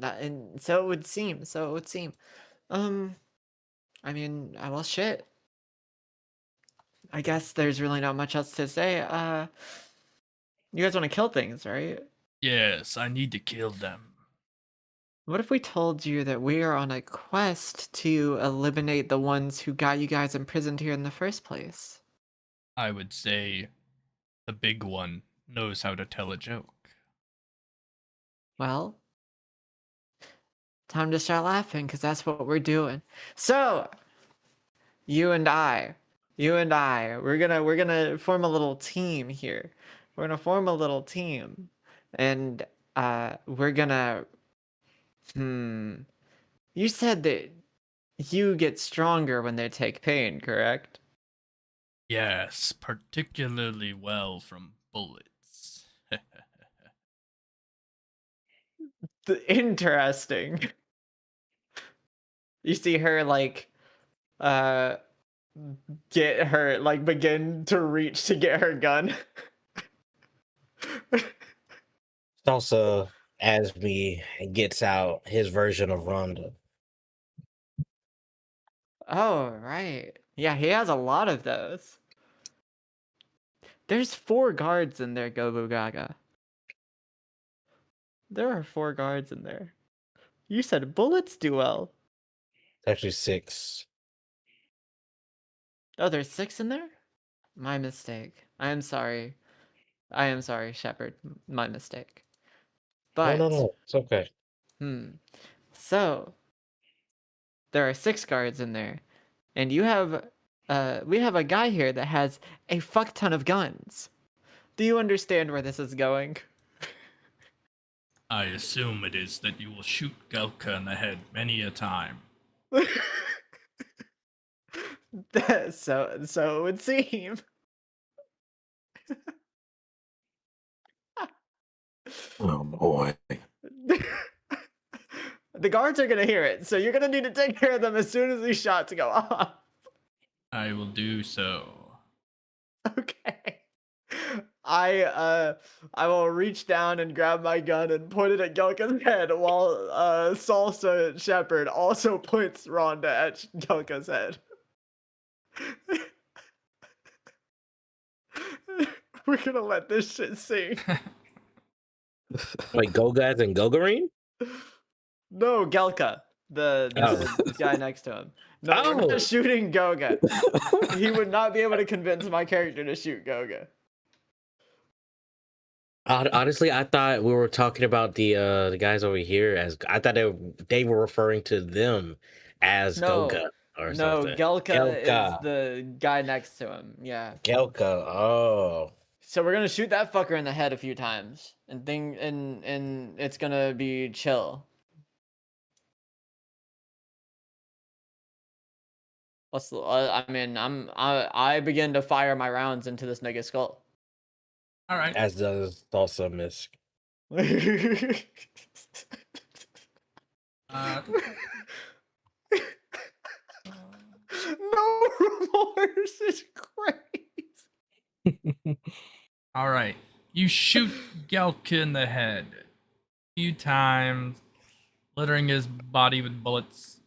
and so it would seem. I mean, well, shit. I guess there's really not much else to say. You guys want to kill things, right? Yes, I need to kill them. What if we told you that we are on a quest to eliminate the ones who got you guys imprisoned here in the first place? I would say the big one knows how to tell a joke. Well, time to start laughing because that's what we're doing. So, you and I, we're gonna form a little team here. We're gonna form a little team, and we're gonna. You said that you get stronger when they take pain, correct? Yes, particularly well from bullets. Interesting. You see her like uh get her like begin to reach to get her gun. Also, Asmi gets out his version of Rhonda. Oh, right. Yeah, he has a lot of those. There's 4 guards in there, Gobu Gaga. There are 4 guards in there. You said bullets do well. It's actually 6. Oh, there's 6 in there? My mistake. I am sorry. Shepard. My mistake. But No. It's okay. So there are 6 guards in there, and you have we have a guy here that has a fuck ton of guns. Do you understand where this is going? I assume it is that you will shoot Gelka in the head many a time. so it would seem. Oh boy. The guards are gonna hear it, so you're gonna need to take care of them as soon as these shots go off. I will do so. Okay. I will reach down and grab my gun and point it at Gelka's head while Salsa Shepard also points Rhonda at Gelka's head. We're gonna let this shit sink. Like Gogaz and Gogarine? No, Gelka, the guy next to him. No, we're not shooting Goga. He would not be able to convince my character to shoot Goga. Honestly, I thought we were talking about the guys over here as I thought they were referring to them as Goga or something. No, Gelka is the guy next to him. Yeah. Gelka. Oh. So we're gonna shoot that fucker in the head a few times, and it's gonna be chill. I begin to fire my rounds into this nigga's skull. All right. As does Salsa Misk. No remorse is crazy. All right. You shoot Gelka in the head a few times, littering his body with bullets,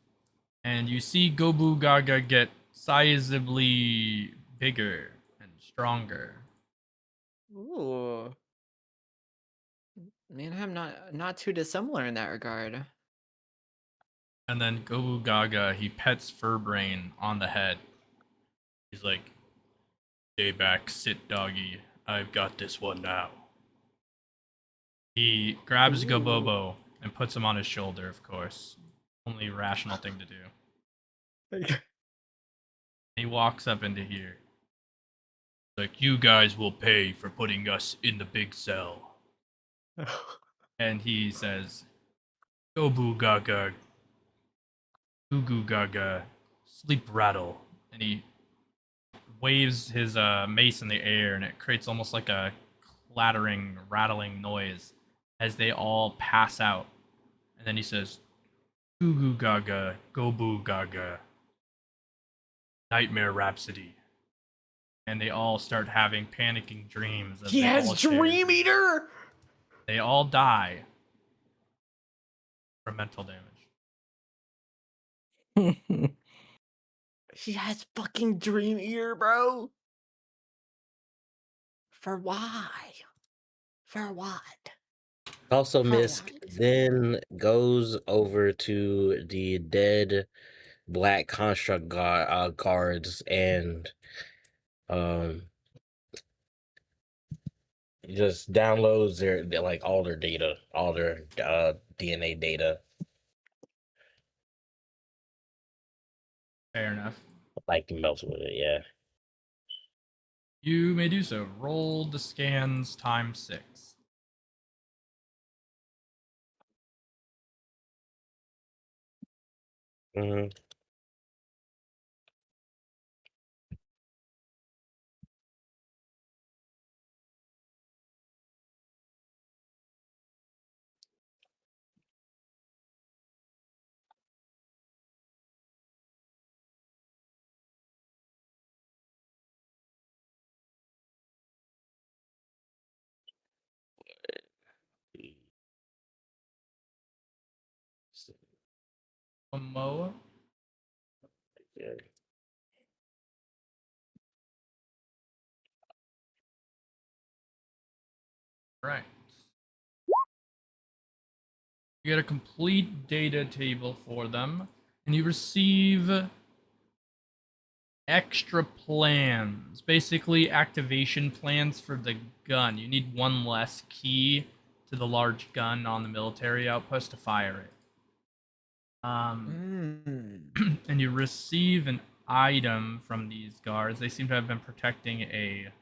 and you see Gobu Gaga get sizably bigger and stronger. Ooh. Man, I'm not too dissimilar in that regard. And then Gobu Gaga, he pets Furbrain on the head. He's like, "Stay back, sit doggy. I've got this one now." He grabs Gobobo and puts him on his shoulder, of course. Only rational thing to do. He walks up into here. Like, "You guys will pay for putting us in the big cell." And he says, "Gobu Gaga, Goo Goo Gaga, sleep rattle." And he waves his mace in the air, and it creates almost like a clattering, rattling noise as they all pass out. And then he says, "Goo Goo Gaga, Gobu Gaga, Nightmare Rhapsody." And they all start having panicking dreams. He has Dream Eater! They all die from mental damage. He has fucking Dream Eater, bro. For why? For what? Also, Misk then goes over to the dead Black Construct guards and It just downloads their like all their data, all their DNA data. Fair enough. Like melts with it, yeah. You may do so. Roll the scans times 6. Mm-hmm. Momoa. Yeah. Right. You get a complete data table for them, and you receive extra plans. Basically, activation plans for the gun. You need one less key to the large gun on the military outpost to fire it. And you receive an item from these guards. They seem to have been protecting a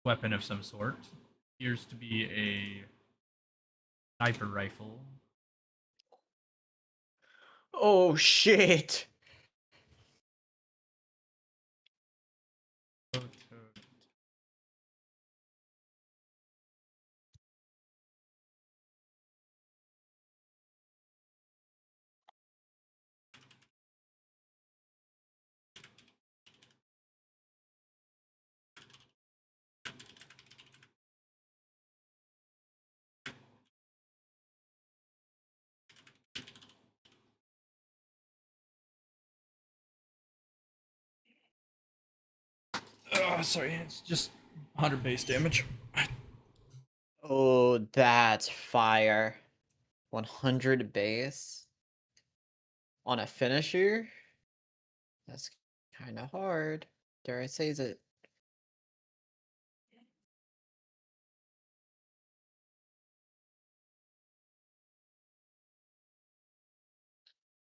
weapon of some sort. Appears to be a sniper rifle. Oh shit! Sorry, it's just 100 base damage. Oh, that's fire. 100 base on a finisher? That's kind of hard. Dare I say it?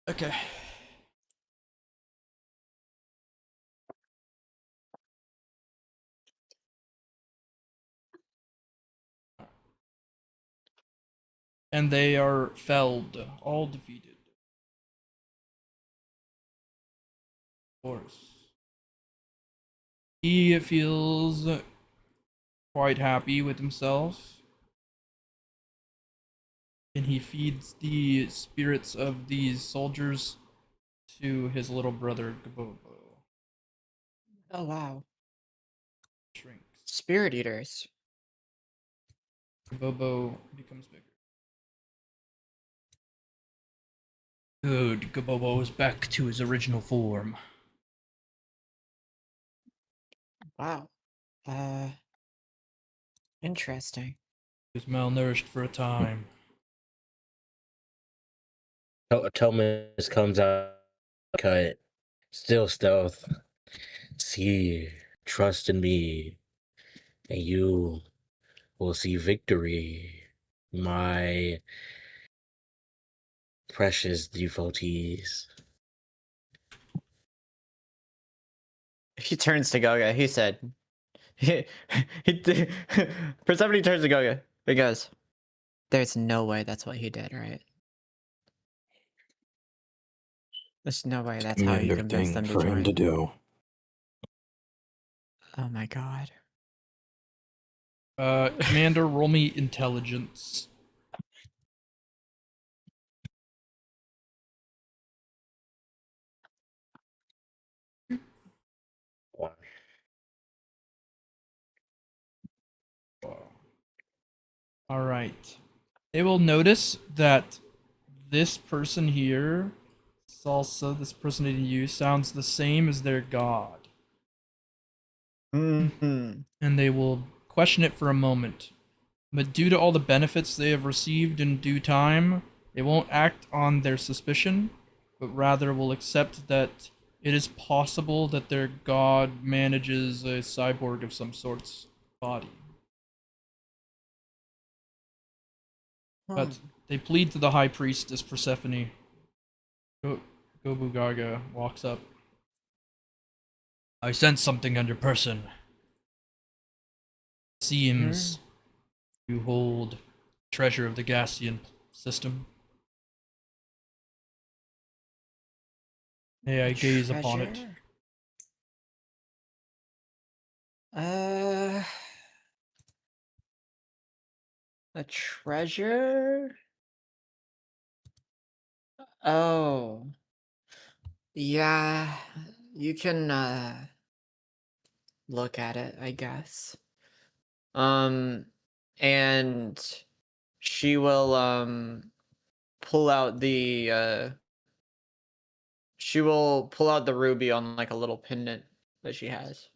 Okay. And they are felled, all defeated. Of course. He feels quite happy with himself. And he feeds the spirits of these soldiers to his little brother Gabobo. Oh wow. Shrinks. Spirit eaters. Gabobo becomes bigger. Good, Gabobo is back to his original form. Wow. Interesting. He was malnourished for a time. Tomisk comes out cut. Still stealth. See, trust in me, and you will see victory, my precious devotees. He turns to Goga. He said, Persephone turns to Goga. He goes, there's no way that's what he did, right? There's no way that's how you Commander convinced thing them to for him to join. do. Oh my god. Commander, roll me intelligence. All right. They will notice that this person here, Salsa, this person in you, sounds the same as their god. Mm-hmm. And they will question it for a moment. But due to all the benefits they have received in due time, they won't act on their suspicion, but rather will accept that it is possible that their god manages a cyborg of some sort's body. But they plead to the High Priestess Persephone. Gobugaga walks up. I sense something on your person. Seems you hold treasure of the Gastian system. May I gaze upon it? A treasure? Oh. Yeah, you can look at it, I guess. And she will pull out the ruby on like a little pendant that she has.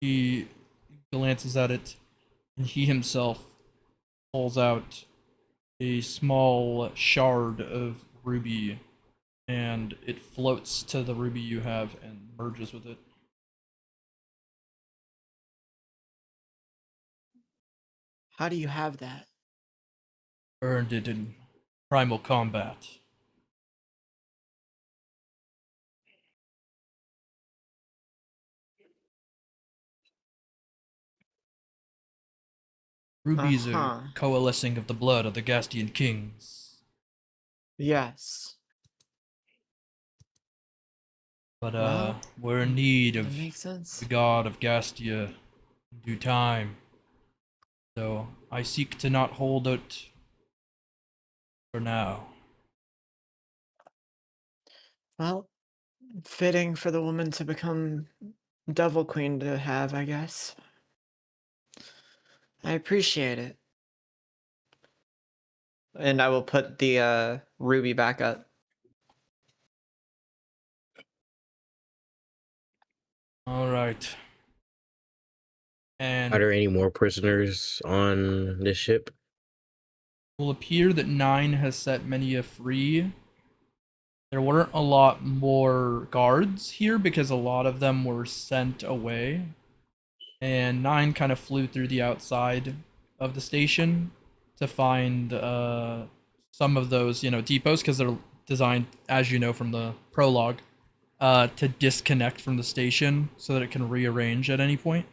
He glances at it, and he himself pulls out a small shard of ruby, and it floats to the ruby you have and merges with it. How do you have that? Earned it in primal combat. Rubies are coalescing of the blood of the Gastian kings. Yes. But Well, we're in need that of makes sense. the god of Gastia in due time. So I seek to not hold it for now. Well, fitting for the woman to become Devil Queen to have, I guess. I appreciate it. And I will put the ruby back up. All right. And Are there any more prisoners on this ship? it will appear that 9 has set many free. There weren't a lot more guards here because a lot of them were sent away. And 9 kind of flew through the outside of the station to find some of those, depots, because they're designed, as you know from the prologue, to disconnect from the station so that it can rearrange at any point.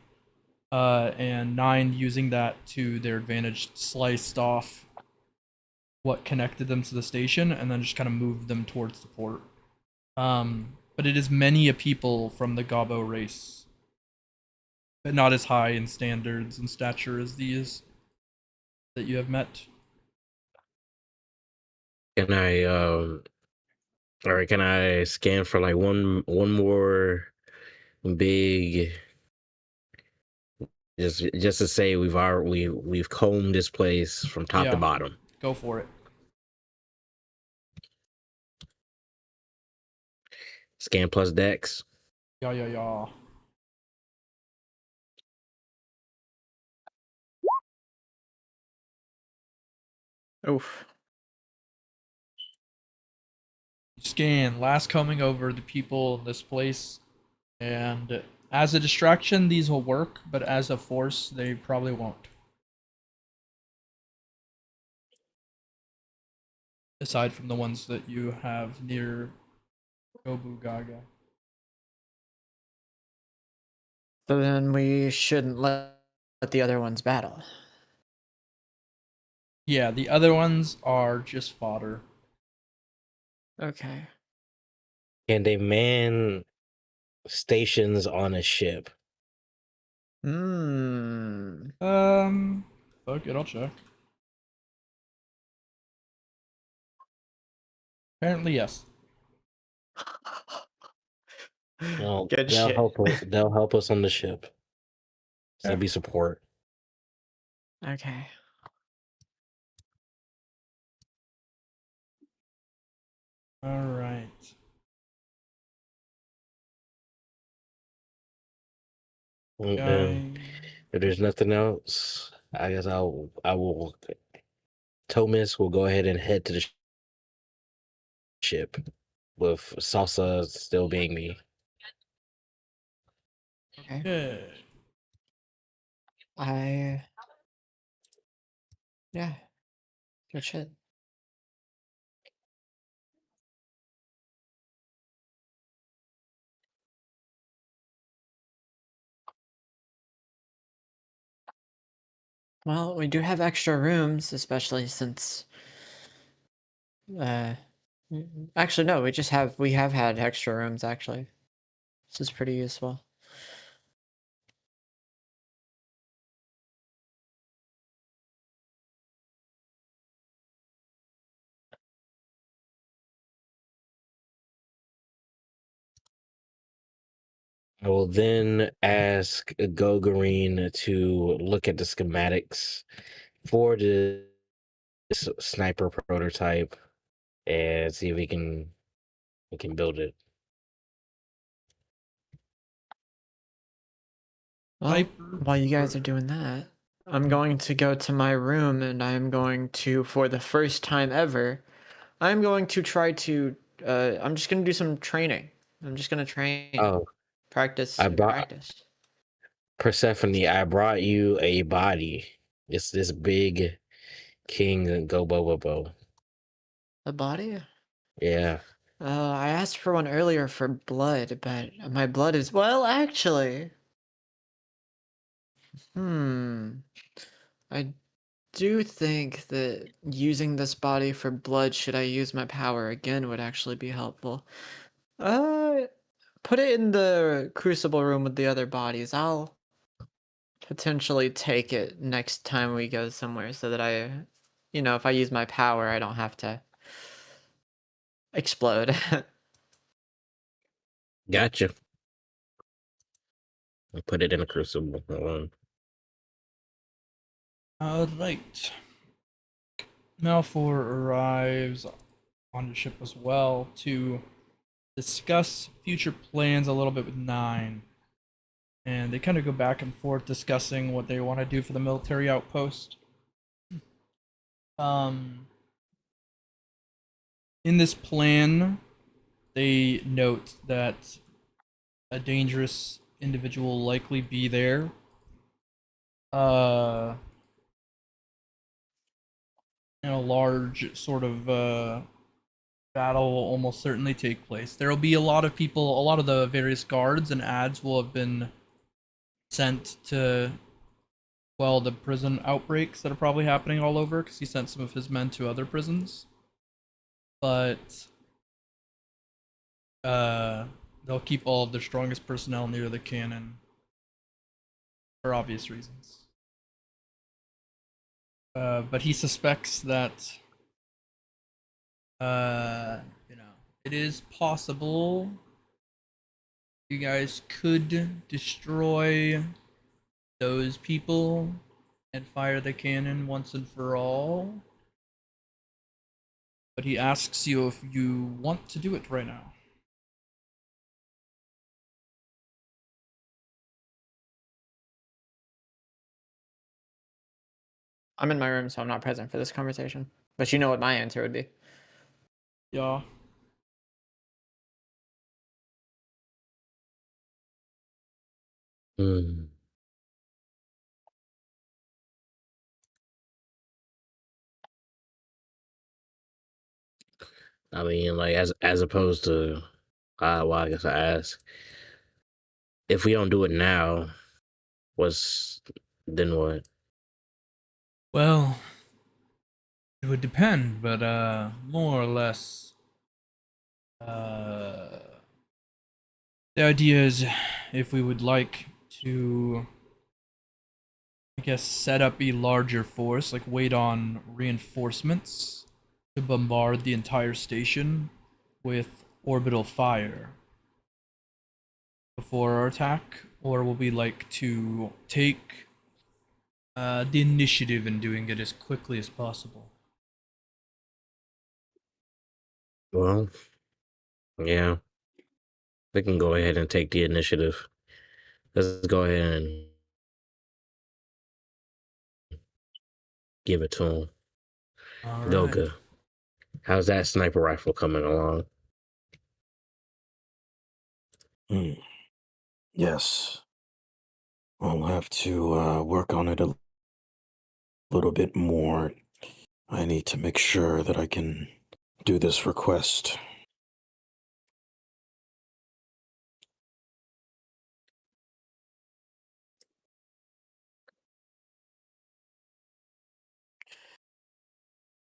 And 9, using that to their advantage, sliced off what connected them to the station and then just kind of moved them towards the port. But it is many a people from the Gabo race, but not as high in standards and stature as these that you have met. Can I or can I scan for like one more big, just to say we've combed this place from top to bottom. Go for it. Scan plus dex. Yeah. Oof. Scan last coming over the people in this place, and as a distraction these will work, but as a force they probably won't. Aside from the ones that you have near Gobugaga. So then we shouldn't let the other ones battle. Yeah, the other ones are just fodder. Okay. Can they man stations on a ship? Hmm. Fuck it, I'll check. Apparently, yes. Well, Good they'll shit. help us. They'll help us on the ship. So Yeah. be support. Okay. All right. Well, Guy. if there's nothing else, I guess I will. Tomisk will go ahead and head to the ship, with Salsa still being me. Okay. Yeah. I Yeah. Good shit. Well, we do have extra rooms, especially since uh actually no, we have had extra rooms actually. This is pretty useful. I will then ask Gogarine to look at the schematics for the sniper prototype and see if we can build it. Well, Sniper while you guys are doing that, I'm going to go to my room and I'm going to, for the first time ever, I'm going to try to, I'm just going to do some training. I'm just going to train. Oh, Practice I and brought practice. Persephone. I brought you a body. It's this big king go bobo. A body? Yeah. I asked for one earlier for blood, but my blood is, well, actually. I do think that using this body for blood, should I use my power again, would actually be helpful. Put it in the crucible room with the other bodies. I'll potentially take it next time we go somewhere so that if I use my power, I don't have to explode. Gotcha. I put it in a crucible. Hold on. Right. Malfour arrives on the ship as well to discuss future plans a little bit with Nine. And they kind of go back and forth discussing what they want to do for the military outpost. In this plan, they note that a dangerous individual will likely be there. And a large sort of battle will almost certainly take place. There will be a lot of people, a lot of the various guards and ads will have been sent to quell the prison outbreaks that are probably happening all over because he sent some of his men to other prisons. But they'll keep all of their strongest personnel near the cannon for obvious reasons. But he suspects that it is possible you guys could destroy those people and fire the cannon once and for all. But he asks you if you want to do it right now. I'm in my room, so I'm not present for this conversation. But you know what my answer would be. Yeah. Hmm. I mean, like as opposed to, well, I guess I ask, if we don't do it now, then what? Well, it would depend, but more or less, the idea is if we would like to, I guess, set up a larger force, like wait on reinforcements to bombard the entire station with orbital fire before our attack, or will we like to take the initiative in doing it as quickly as possible? Well, yeah, we can go ahead and take the initiative. Let's go ahead and give it to him. All right. Goga, how's that sniper rifle coming along? Yes. I'll have to work on it a little bit more I need to make sure that I can do this request.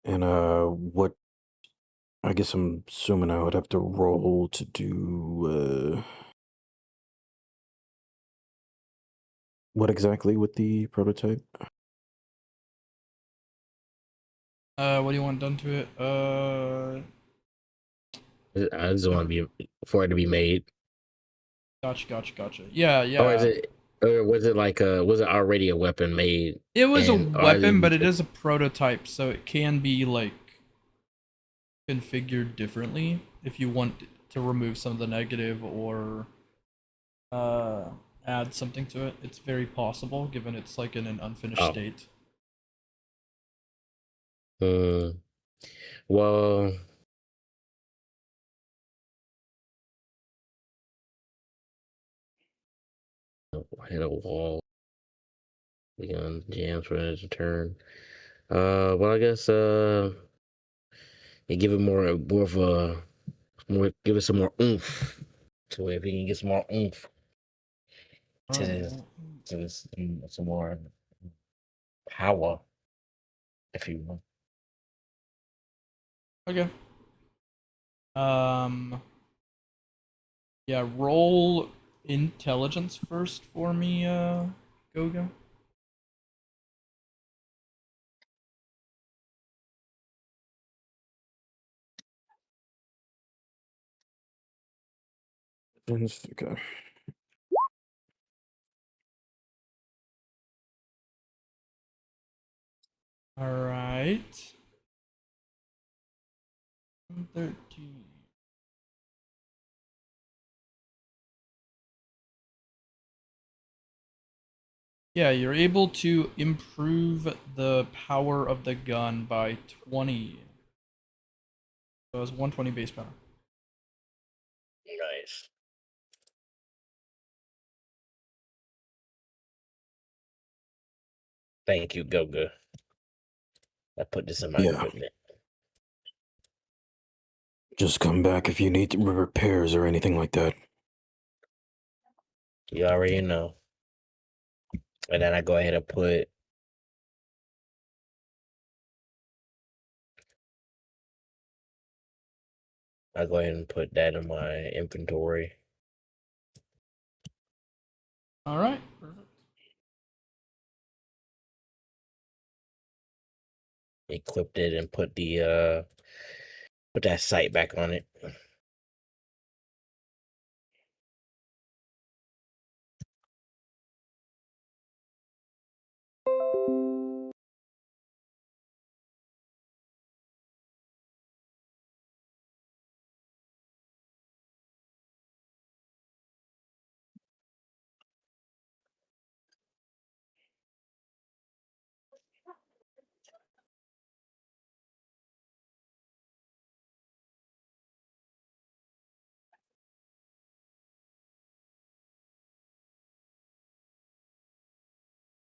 And what? I guess I'm assuming I would have to roll to do what exactly with the prototype? What do you want done to it? I just want to be for it to be made. Gotcha. Yeah, Or is yeah. it? Or was it like was it already a weapon made? It was a And are weapon, but they? it is a prototype, so it can be like configured differently if you want to remove some of the negative or add something to it. It's very possible given it's like in an unfinished Oh, state. well, hit a wall. The gun jams for it to turn. Well, I guess you give it more of a give it some more oomph to it. If you can get some more oomph to this, to this, some more power, if you will. Okay. Yeah, roll intelligence first for me, Goga. Okay. Alright. 13. Yeah, you're able to improve the power of the gun by 20. So it's 120 base power. Nice. Thank you, Goga. I put this in my Yeah. equipment. Just come back if you need repairs or anything like that. You already know. And then I go ahead and put that in my inventory. Alright, perfect. Equipped it and put that sight back on it.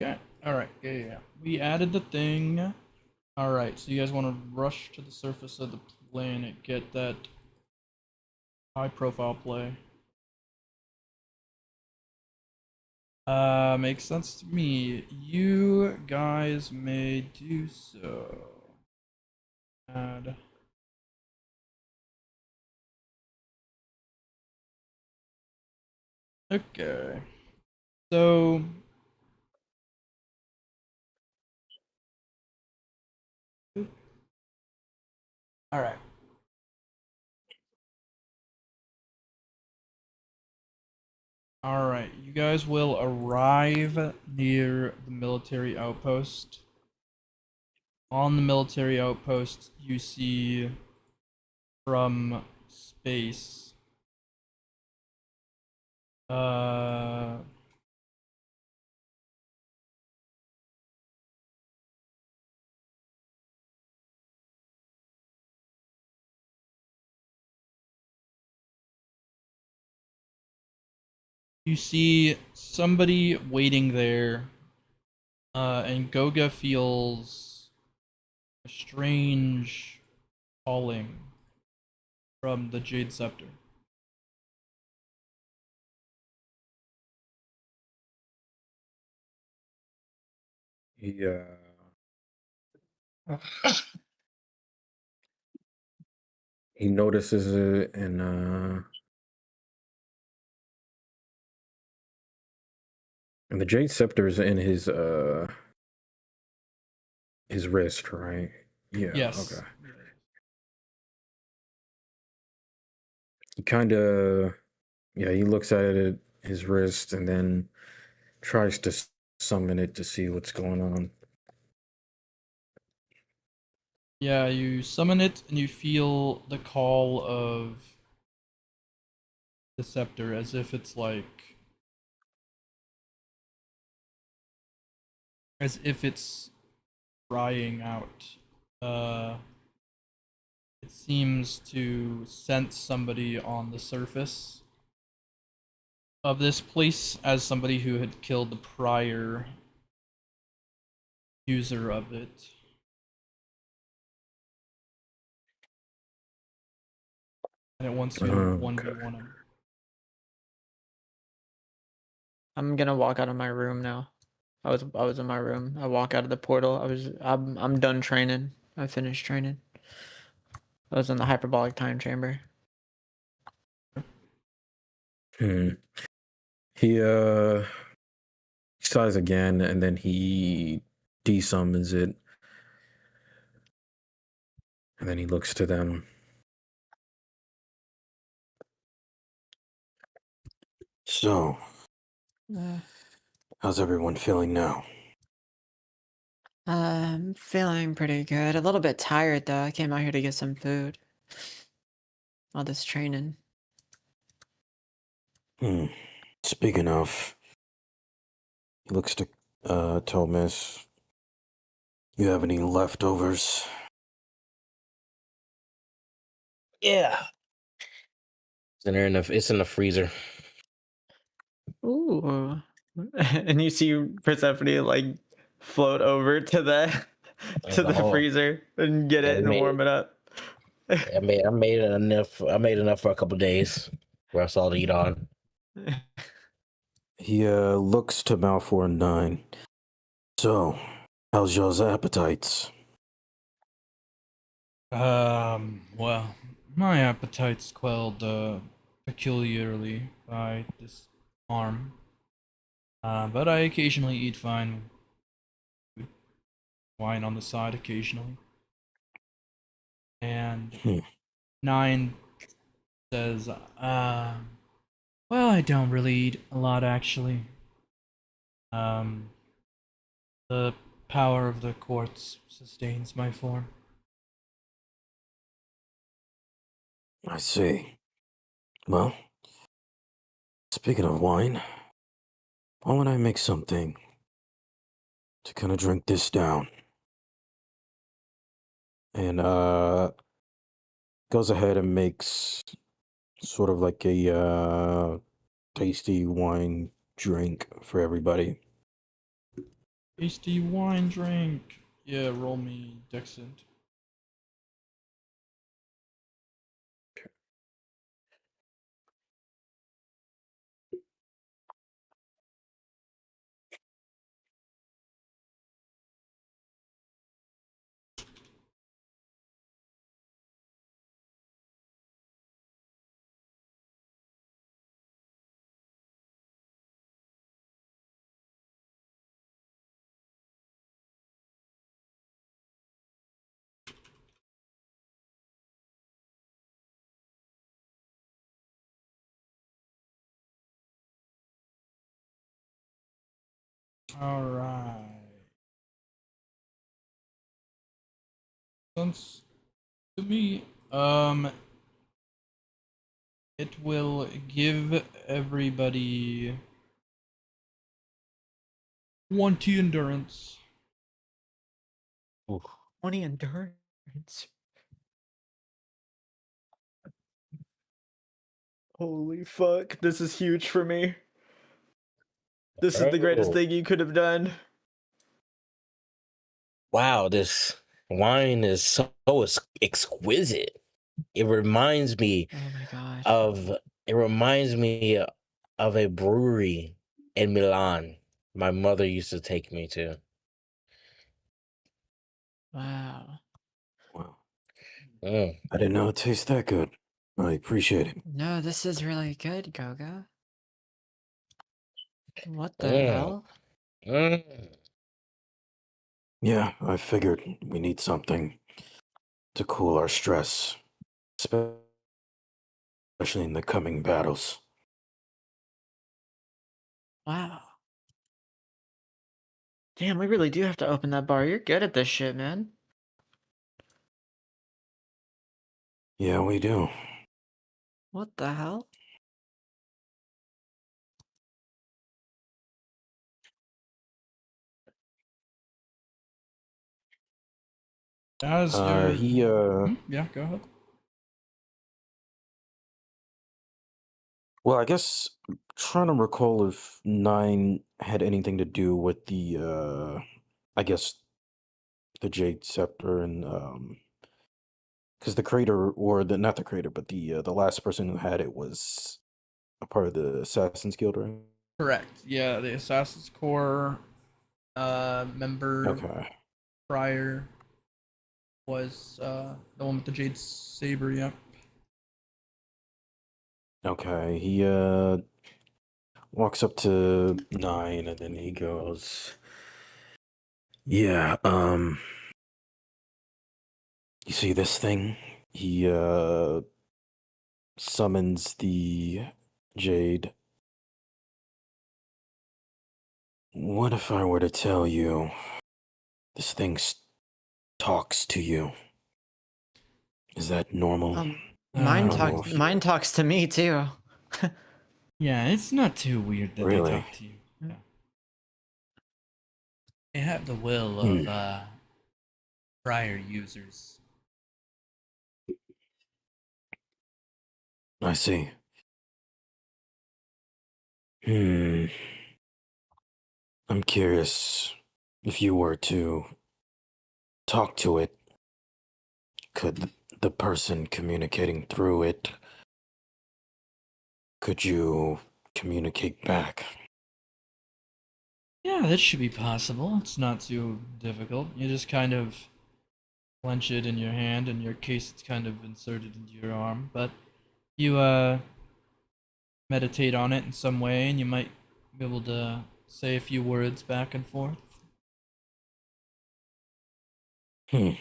Okay, alright, yeah. We added the thing. Alright, so you guys want to rush to the surface of the planet, get that high profile play. Makes sense to me. You guys may do so. Add. Okay. So. Alright. Alright, you guys will arrive near the military outpost. On the military outpost, you see from space. You see somebody waiting there, and Goga feels a strange calling from the Jade Scepter. Yeah. He notices it and the Jade Scepter is in his wrist, right? Yeah, Yes. okay. He kinda he looks at it, his wrist, and then tries to summon it to see what's going on. Yeah, you summon it and you feel the call of the scepter as if it's like as if it's crying out. It seems to sense somebody on the surface of this place as somebody who had killed the prior user of it. And it wants you to Okay. 1v1 him. I'm gonna walk out of my room now. I was in my room. I walk out of the portal. I'm done training. I finished training. I was in the hyperbolic time chamber. He sighs again, and then he desummons it, and then he looks to them. So, Uh, how's everyone feeling now? I'm feeling pretty good. A little bit tired though. I came out here to get some food. All this training. Speaking of, he looks to Tomisk. You have any leftovers? Yeah. It's in the freezer. Ooh. And you see Persephone like float over to the There's to a the whole- freezer and get it we and made warm it up. I made it enough. I made enough for a couple days for us all to eat on. He looks to Malfour and 9. So, how's y'all's appetites? Well, my appetite's quelled peculiarly by this arm. But I occasionally eat fine food. Wine on the side occasionally. And 9 says, well, I don't really eat a lot actually. The power of the quartz sustains my form. I see. Well, speaking of wine, why don't I make something to kind of drink this down? And goes ahead and makes sort of like a tasty wine drink for everybody. Tasty wine drink. Yeah, roll me Dexent. Alright. Sounds to me, it will give everybody 20 endurance. 20 endurance. Holy fuck, this is huge for me. This is the greatest Oh. thing you could have done. Wow, this wine is so exquisite. It reminds me Oh my gosh. of it reminds me of a brewery in Milan my mother used to take me to. Wow. Wow. Mm. I didn't know it tastes that good. I appreciate it. No, this is really good, Goga. What the Mm. hell? Mm. Yeah, I figured we need something to cool our stress, especially in the coming battles. Wow. Damn, we really do have to open that bar. You're good at this shit, man. Yeah, we do. What the hell? As your He yeah, go ahead. well, I guess trying to recall if Nine had anything to do with the I guess the Jade Scepter and because the crater or the not the crater but the last person who had it was a part of the Assassin's Guild, right? Correct. Yeah, the Assassin's Corps member Okay. prior was the one with the Jade Saber, yeah. Okay. He walks up to Nine and then he goes, "Yeah, you see this thing? He summons the Jade. What if I were to tell you this thing talks to you? Is that normal? I Mine don't know talks. if Mine talks to me too. Yeah, it's not too weird that they Really? talk to you. Yeah. They have the will Hmm. of prior users. I see. Hmm. I'm curious if you were to talk to it, could the person communicating through it, could you communicate back? Yeah, that should be possible. It's not too difficult. You just kind of clench it in your hand. In your case, it's kind of inserted into your arm. But you meditate on it in some way, and you might be able to say a few words back and forth. Hmm.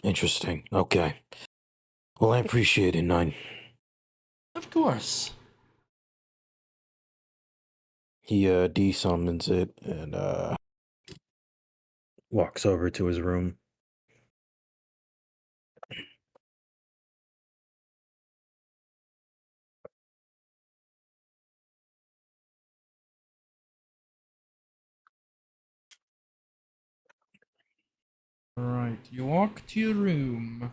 Interesting. Okay. Well, I appreciate it, Nine. Of course. He desummons it and walks over to his room. Right. You walk to your room.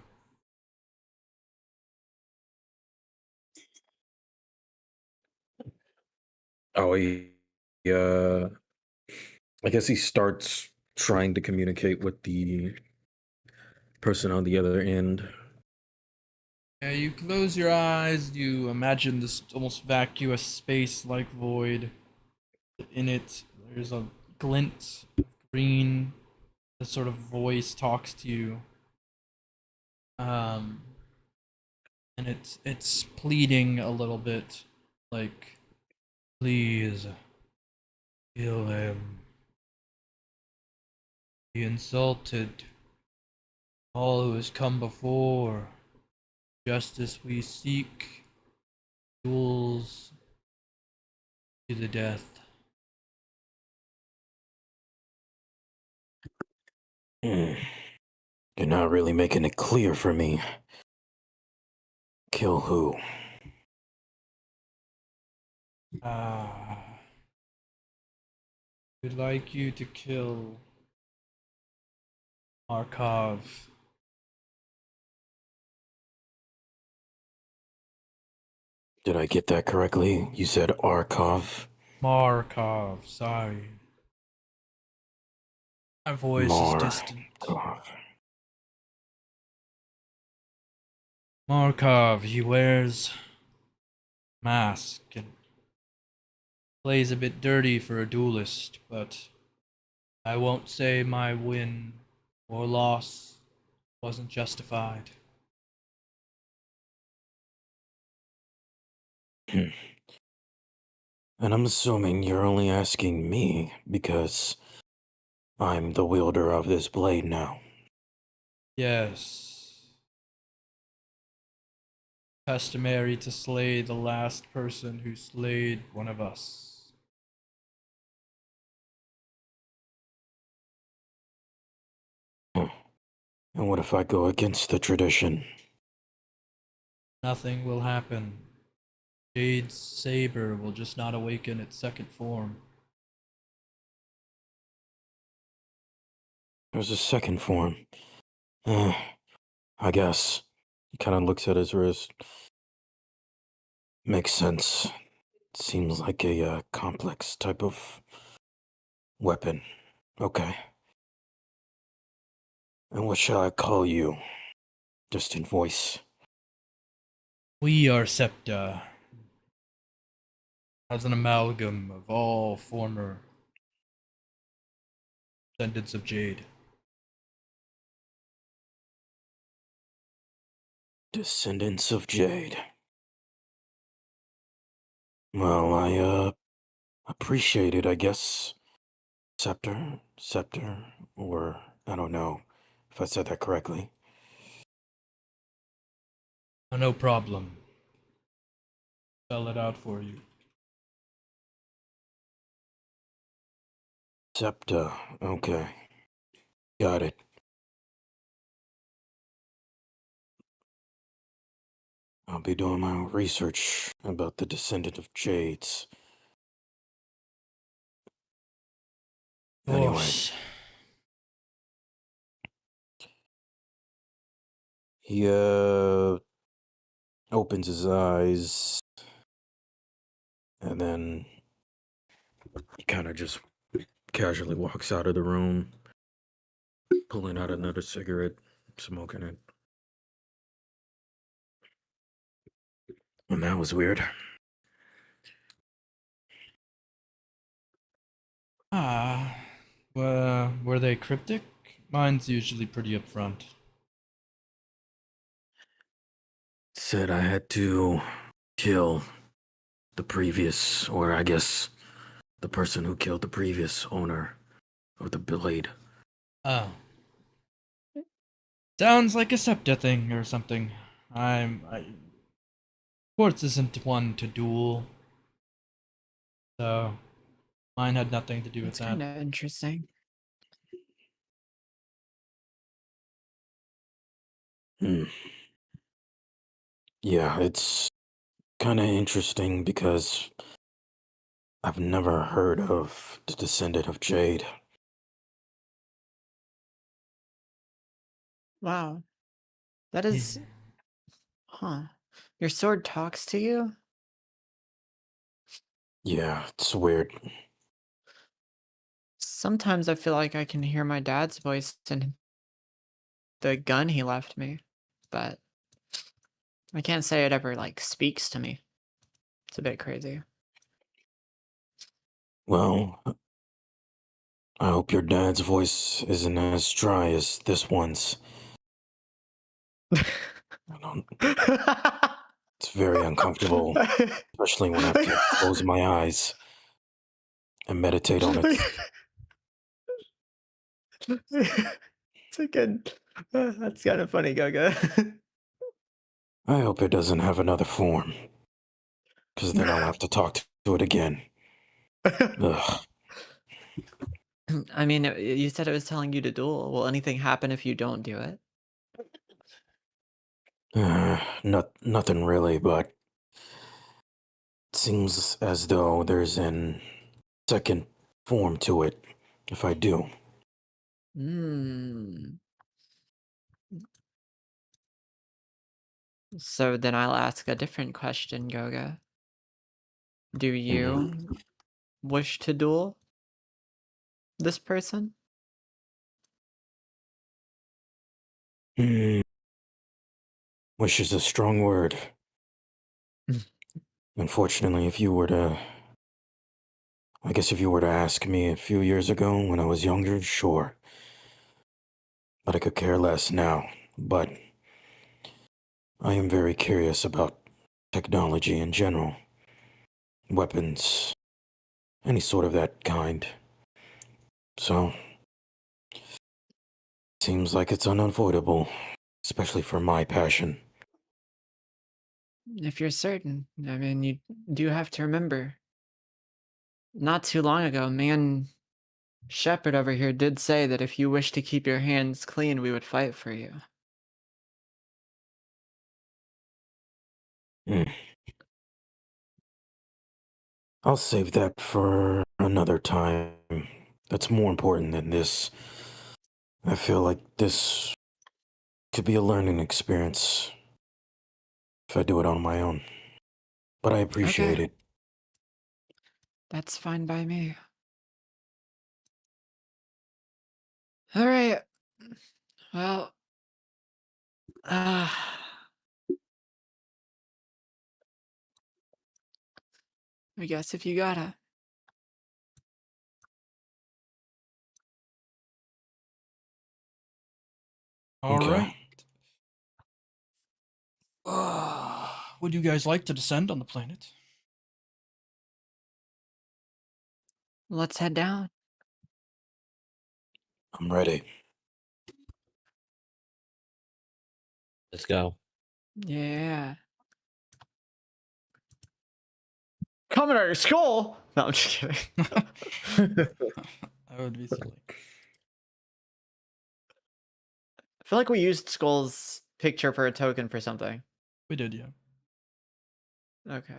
Oh, uh, I guess he starts trying to communicate with the person on the other end. Yeah, you close your eyes, you imagine this almost vacuous space like void. In it, there's a glint of green. The sort of voice talks to you. Um, and it's pleading a little bit, like, please kill him. He insulted all who has come before. Justice we seek, duels to the death. Hmm. You're not really making it clear for me. Kill who? Ah, we'd like you to kill Markov. Did I get that correctly? You said Arkov? Markov, sorry. My voice is distant. Markov, he wears mask and plays a bit dirty for a duelist, but I won't say my win or loss wasn't justified. And I'm assuming you're only asking me because I'm the wielder of this blade now. Yes. Customary to slay the last person who slayed one of us. And what if I go against the tradition? Nothing will happen. Jade's saber will just not awaken its second form. There's a second form. I guess. He kind of looks at his wrist. Makes sense. Seems like a complex type of weapon. Okay. And what shall I call you? Distant voice. We are Septa, as an amalgam of all former descendants of Jade. Descendants of Jade. Well, I appreciate it, I guess. Scepter, or I don't know if I said that correctly. Oh, no problem. Spell it out for you. Septa, okay. Got it. I'll be doing my research about the descendant of Jades. Anyway, Course. he opens his eyes and then he kind of just casually walks out of the room, pulling out another cigarette, smoking it. And that was weird. Were they cryptic? Mine's usually pretty upfront. Said I had to kill the previous, or I guess the person who killed the previous owner of the blade. Oh. Sounds like a Septa thing or something. Quartz isn't one to duel. So, mine had nothing to do with That's that. kind of interesting. Yeah, it's kind of interesting because I've never heard of the descendant of Jade. Wow. That is, huh. Your sword talks to you? Yeah, it's weird. Sometimes I feel like I can hear my dad's voice in the gun he left me, but I can't say it ever, like, speaks to me. It's a bit crazy. Well, I hope your dad's voice isn't as dry as this one's. I don't, it's very uncomfortable, especially when I have to close my eyes and meditate on it. It's a good. That's kind of funny, Goga. I hope it doesn't have another form, because then I'll have to talk to it again. Ugh. I mean, you said it was telling you to duel. Will anything happen if you don't do it? Nothing really, but it seems as though there's an second form to it if I do. Hmm. So then I'll ask a different question, Goga. Do you wish to duel this person? Hmm. Wish is a strong word. Unfortunately, I guess if you were to ask me a few years ago when I was younger, sure. But I could care less now. But I am very curious about technology in general. Weapons, any sort of that kind. So, seems like it's unavoidable, especially for my passion. If you're certain, I mean, you do have to remember, not too long ago, me and Shepard over here did say that if you wish to keep your hands clean, we would fight for you. Hmm. I'll save that for another time. That's more important than this. I feel like this could be a learning experience if I do it on my own. But I appreciate Okay, it. that's fine by me. All right. Well, uh, I guess if you gotta. All Okay. right. Would you guys like to descend on the planet? Let's head down. I'm ready. Let's go. Yeah. Coming out your skull. No, I'm just kidding. That would be silly. I feel like we used Skull's picture for a token for something. We did, yeah. Okay.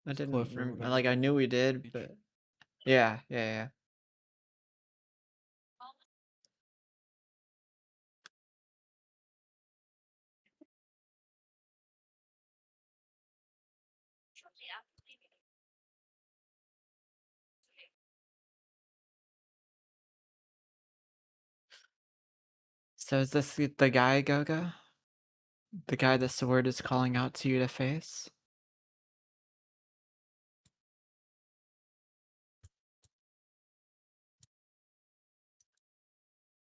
I It's didn't Cliff or whatever. like I knew we did, but yeah, yeah, yeah. So is this the guy, Goga? The guy the sword is calling out to you to face?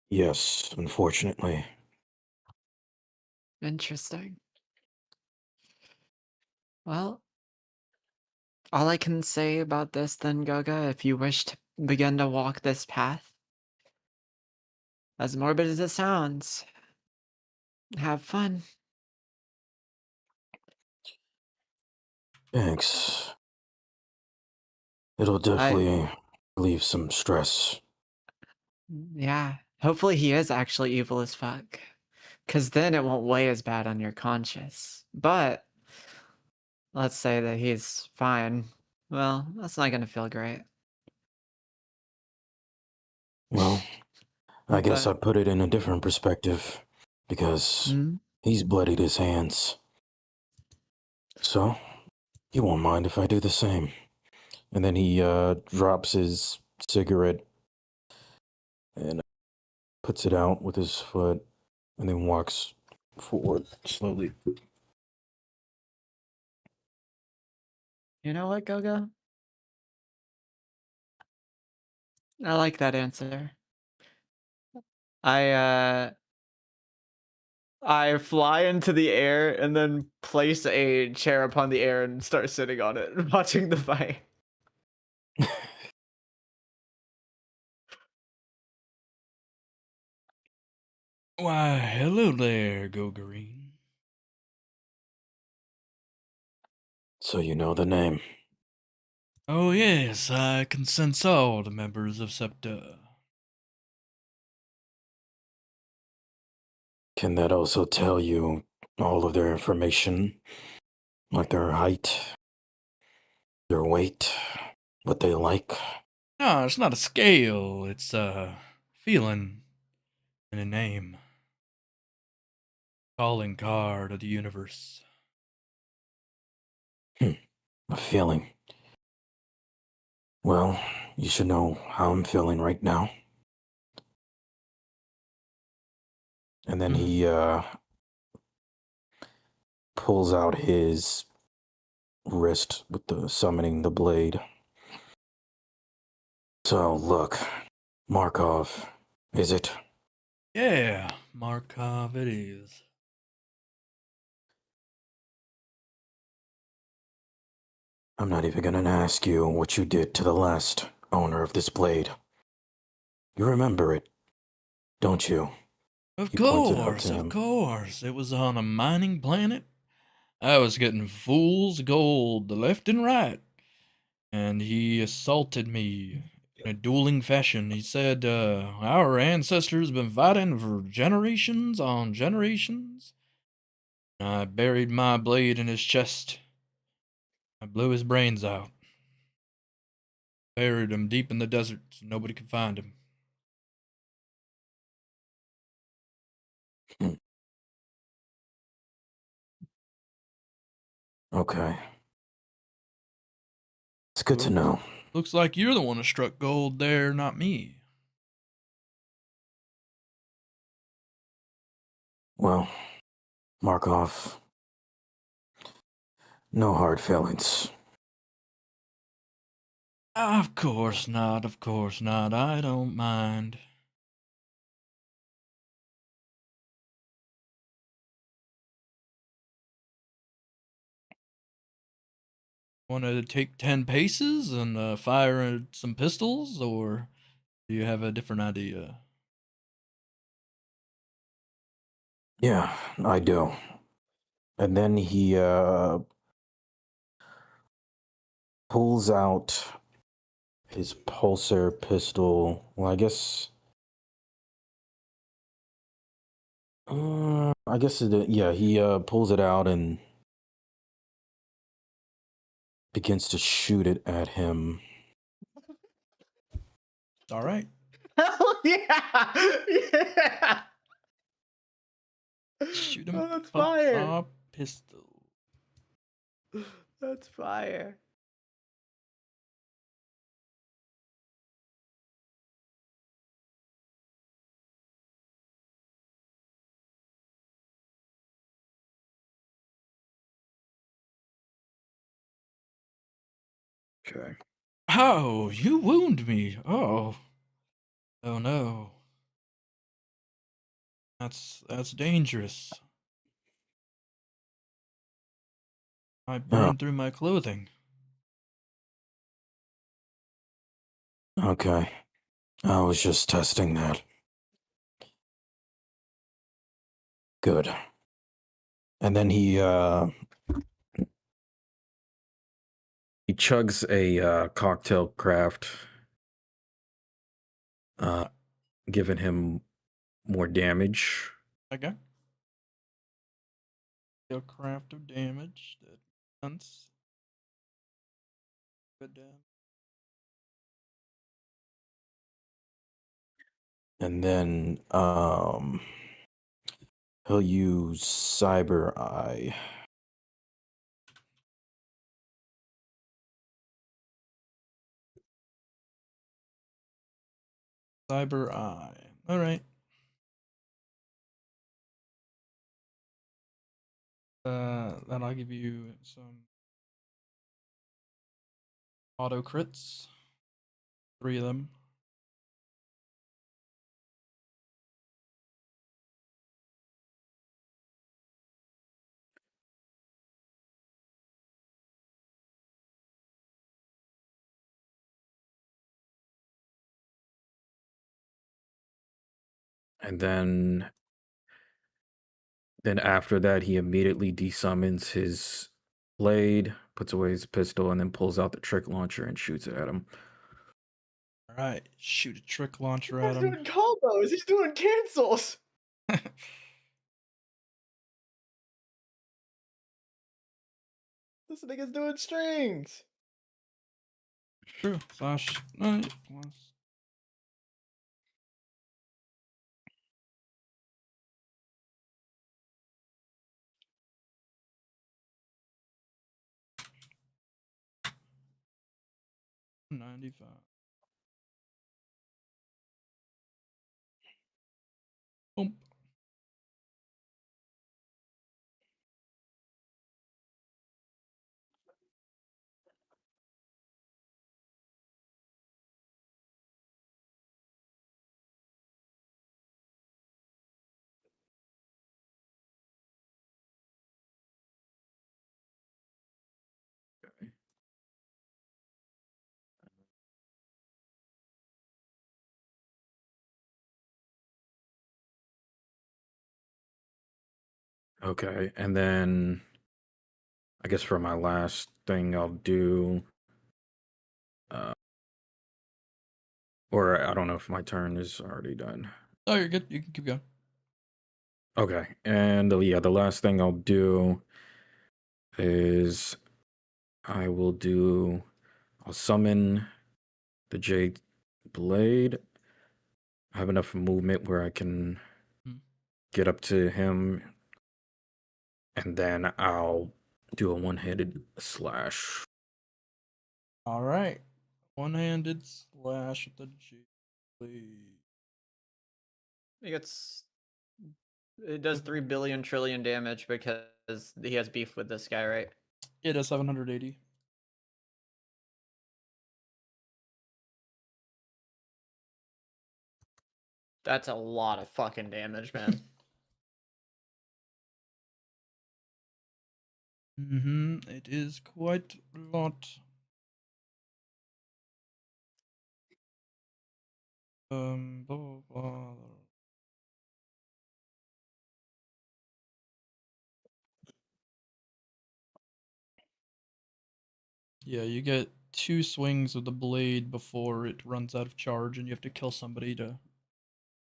Yes, unfortunately. Interesting. Well, all I can say about this then, Goga, if you wish to begin to walk this path, as morbid as it sounds, have fun. Thanks. It'll I, definitely relieve some stress. yeah, hopefully he is actually evil as fuck. Because then it won't weigh as bad on your conscience. But let's say that he's fine. Well, that's not gonna feel great. Well, I What's guess that? I put it in a different perspective because Hmm? he's bloodied his hands. So, he won't mind if I do the same. And then he drops his cigarette and puts it out with his foot and then walks forward slowly. You know what, Goga? I like that answer. I I fly into the air and then place a chair upon the air and start sitting on it, watching the fight. Why, hello there, Gogarine. So you know the name. Oh yes, I can sense all the members of Septa. Can that also tell you all of their information? Like their height, their weight, what they like? No, it's not a scale, it's a feeling and a name. Calling card of the universe. A feeling. Well, you should know how I'm feeling right now. And then he pulls out his wrist with the summoning the blade. So look, Markov, is it? Yeah, Markov it is. I'm not even gonna ask you what you did to the last owner of this blade. You remember it, don't you? Of He points it out course, to of him. course. It was on a mining planet. I was getting fool's gold left and right. And he assaulted me in a dueling fashion. He said, our ancestors been fighting for generations on generations. I buried my blade in his chest. I blew his brains out. Buried him deep in the desert so nobody could find him. Okay. It's good to know. Looks like you're the one who struck gold there, not me. Well, Markov, no hard feelings. Of course not, of course not. I don't mind. Want to take 10 paces and fire some pistols, or do you have a different idea? Yeah, I do. And then he pulls out his pulsar pistol. Well, I guess yeah, he pulls it out and begins to shoot it at him. All right. Hell yeah! Yeah! Shoot him Oh, with that's the fire. pulsar pistol. That's fire. Okay. Oh, you wound me. Oh. Oh no. That's dangerous. I Oh, burned through my clothing. okay. I was just testing that. Good. And then he chugs a cocktail craft, giving him more damage. Okay. Deal craft of damage. That makes sense. Good. And then he'll use Cyber Eye. Cyber Eye. All right. Then I'll give you some auto crits. 3 of them. And then after that, he immediately desummons his blade, puts away his pistol, and then pulls out the trick launcher and shoots it at him. All right. Shoot a trick launcher He's at him. doing combos. He's doing cancels. This nigga's doing strings. True. Slash. Plus 95. Boom. Okay, and then I guess for my last thing, I'll do. Uh, or I don't know if my turn is already done. Oh, you're good. You can keep going. Okay, and yeah, the last thing I'll do is I'll summon the Jade Blade. I have enough movement where I can Hmm. get up to him, and then I'll do a one-handed slash. All right. One-handed slash with the G blade. It does 3 billion trillion damage because he has beef with this guy, right? It is 780. That's a lot of fucking damage, man. It is quite a lot. Blah, blah, blah. Yeah, you get 2 swings of the blade before it runs out of charge, and you have to kill somebody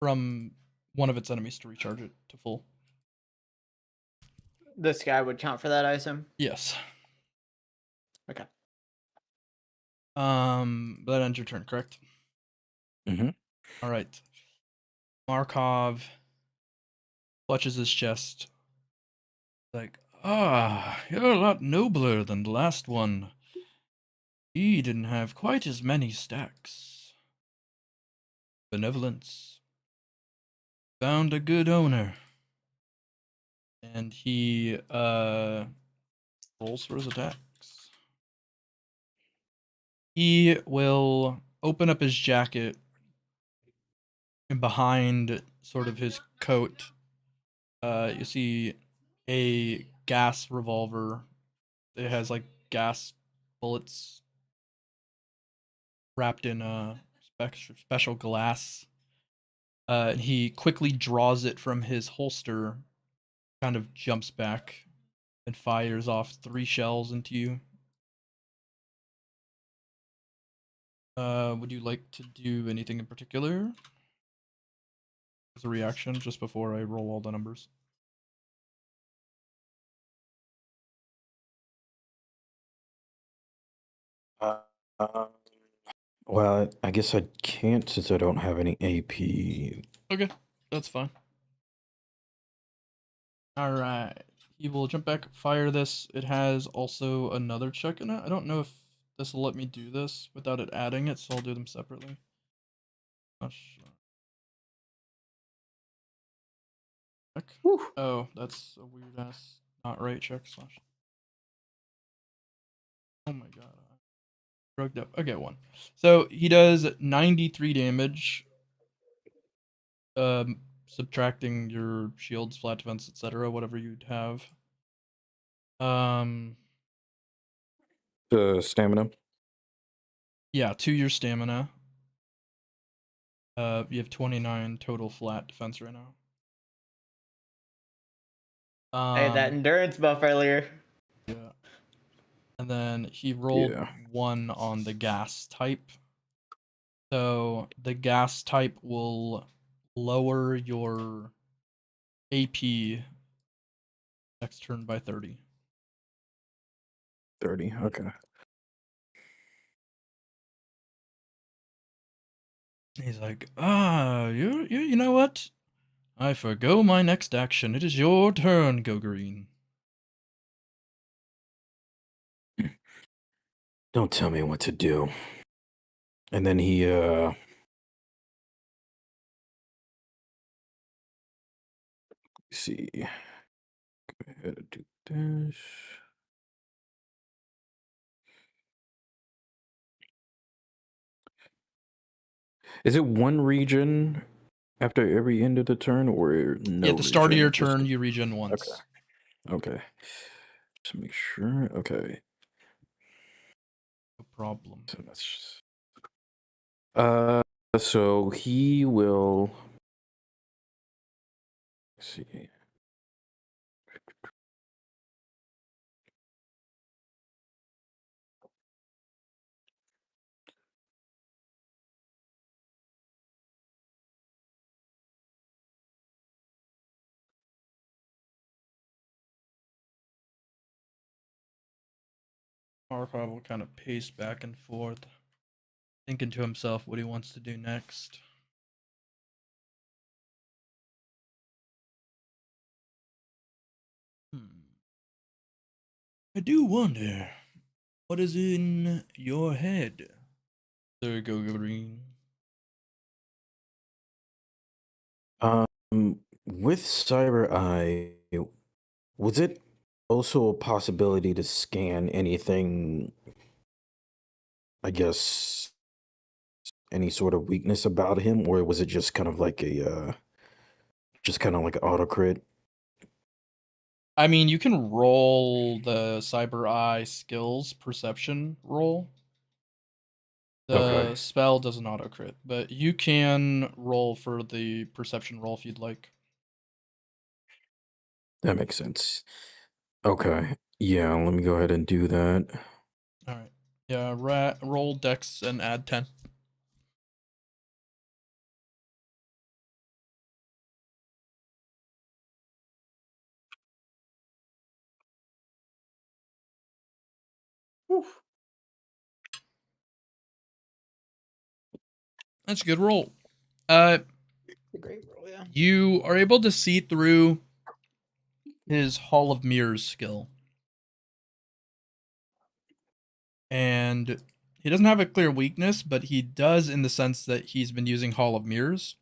from one of its enemies to recharge it to full. This guy would count for that, I assume. Yes. Okay. That ends your turn, correct? Mm-hmm. All right. Markov clutches his chest. Like, you're a lot nobler than the last one. He didn't have quite as many stacks. Benevolence. Found a good owner. And he rolls for his attacks. He will open up his jacket, and behind sort of his coat, you see a gas revolver. It has like gas bullets wrapped in a special glass. And he quickly draws it from his holster, kind of jumps back, and fires off 3 shells into you. Would you like to do anything in particular as a reaction just before I roll all the numbers? Uh, well, I guess I can't since I don't have any AP. Okay, that's fine. Alright. He will jump back, fire this. It has also another check in it. I don't know if this will let me do this without it adding it, so I'll do them separately. Not sure. Check. Oh, that's a weird ass not right check slash. Oh my god. I drugged up. Okay, 1. So he does 93 damage. Subtracting your shields, flat defense, etc., whatever you'd have. Stamina. Yeah, 2 your stamina. You have 29 total flat defense right now. Hey, that endurance buff earlier. Yeah. And then he rolled Yeah. 1 on the gas type. So the gas type will lower your AP next turn by 30. 30. Okay. He's like, you know what? I forgo my next action. It is your turn, Gogarine. Don't tell me what to do. And then he let's see. Go ahead and do this. Is it one region after every end of the turn, or no? At the start of region? your Just- turn, you regen once. Okay. Just make sure. Okay. No problem. So that's so he will. Let's see. Markov will kind of pace back and forth, thinking to himself what he wants to do next. I do wonder what is in your head, Sir Gogarine. With Cyber Eye, was it also a possibility to scan anything, I guess, any sort of weakness about him, or was it just kind of like just kind of like an auto crit? I mean, you can roll the Cyber Eye skills perception roll. The Okay. spell does an auto crit, but you can roll for the perception roll if you'd like. That makes sense. Okay. Yeah, let me go ahead and do that. All right. Yeah, roll dex and add 10. That's a good roll. A great roll, yeah. You are able to see through his Hall of Mirrors skill. And he doesn't have a clear weakness, but he does in the sense that he's been using Hall of Mirrors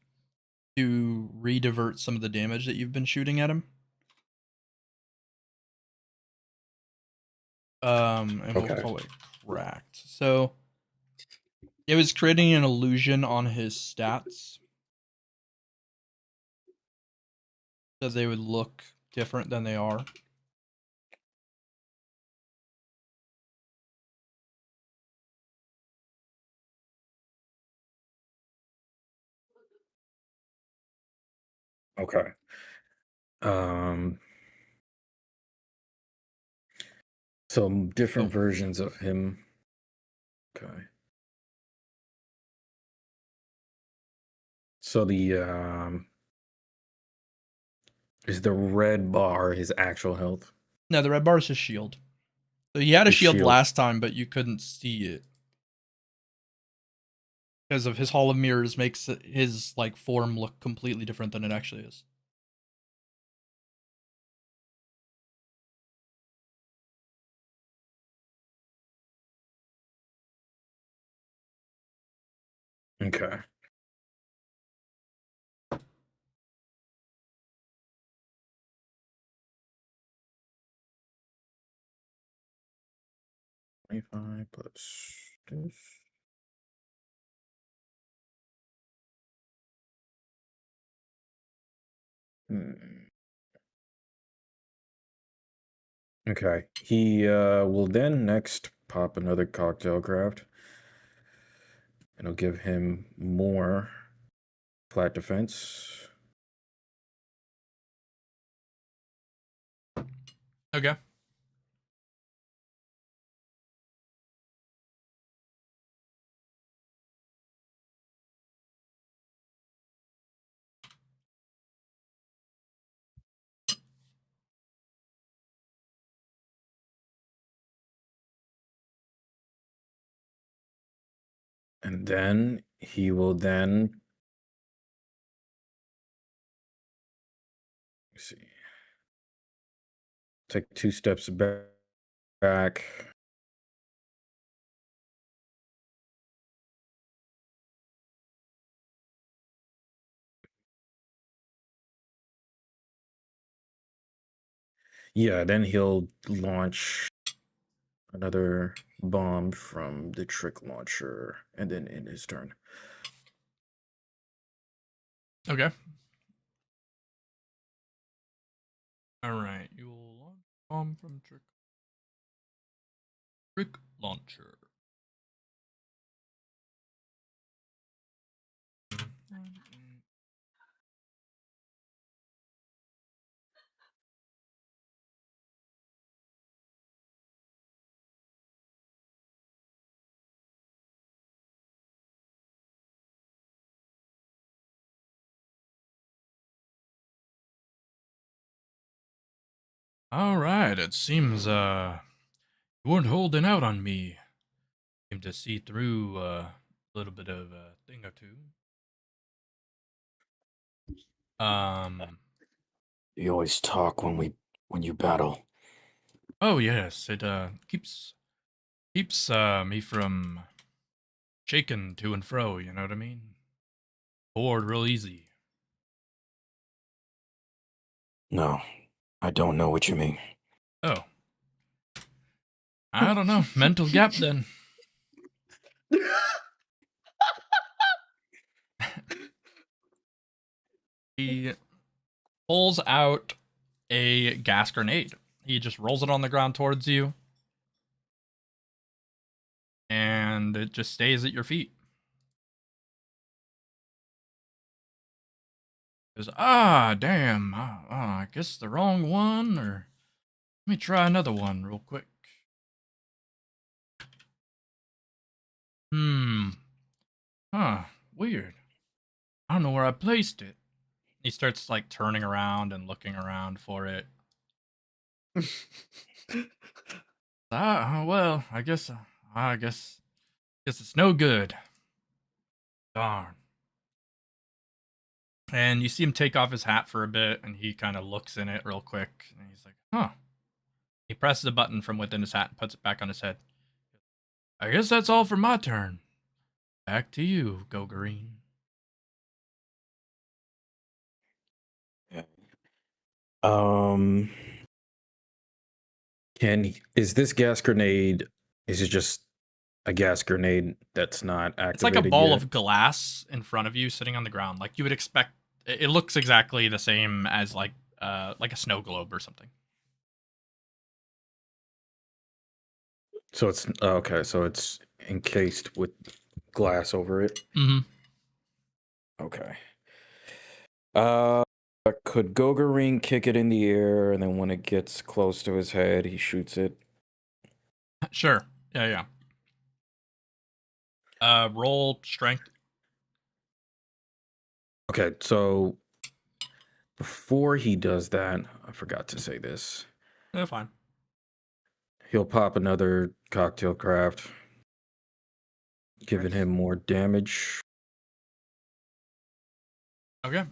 to redivert some of the damage that you've been shooting at him. And we'll Okay. call it cracked. So it was creating an illusion on his stats that they would look different than they are. Okay. Um, so different Oh. versions of him. Okay. So the is the red bar his actual health? No, the red bar is his shield. So he had a His shield shield. last time, but you couldn't see it. Because of his Hall of Mirrors makes his like form look completely different than it actually is. Okay. $25 plus this. Okay. He will then next pop another cocktail craft. And it'll give him more flat defense. Okay. And then he will then see. Take 2 steps back. Yeah, then he'll launch another bomb from the trick launcher and then in his turn. Okay. All right. You will launch bomb from trick launcher. All right. It seems You weren't holding out on me. Seem to see through a little bit of a thing or two. You always talk when you battle. Oh yes, it keeps me from shaking to and fro. You know what I mean? Bored real easy. No, I don't know what you mean. Oh, I don't know. Mental gap then. He pulls out a gas grenade. He just rolls it on the ground towards you, and it just stays at your feet. He goes, damn. I guess the wrong one, or let me try another one real quick. Huh, weird. I don't know where I placed it. He starts like turning around and looking around for it. Well, I guess it's no good. Darn. And you see him take off his hat for a bit, and he kind of looks in it real quick, and he's like, huh. He presses a button from within his hat and puts it back on his head. I guess that's all for my turn. Back to you, Gogarine. Um, is this gas grenade? Is it just a gas grenade that's not activated It's like a ball yet? of glass in front of you, sitting on the ground. Like you would expect. It looks exactly the same as like a snow globe or something. So it's okay. So it's encased with glass over it. Mm-hmm. Okay. Could Gogarine kick it in the air, and then when it gets close to his head, he shoots it? Sure. Yeah. Roll strength. Okay, so before he does that, I forgot to say this. Yeah, fine. He'll pop another cocktail craft, giving him more damage. Okay.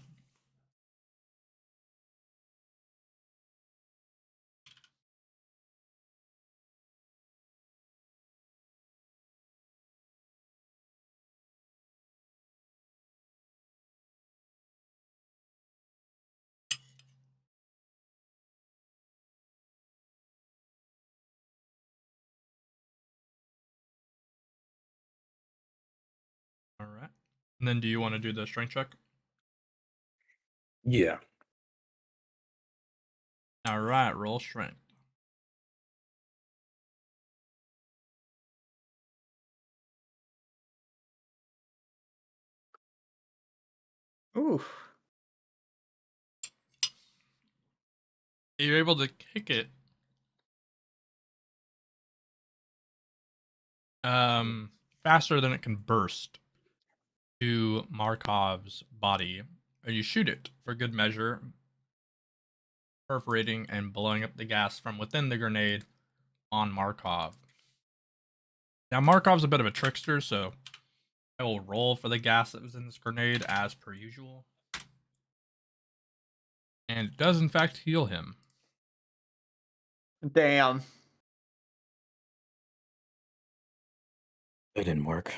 All right. And then do you want to do the strength check? Yeah. All right. Roll strength. Ooh. You're able to kick it. Faster than it can burst to Markov's body. And you shoot it for good measure, perforating and blowing up the gas from within the grenade on Markov. Now, Markov's a bit of a trickster, so I will roll for the gas that was in this grenade as per usual. And it does, in fact, heal him. Damn. It didn't work.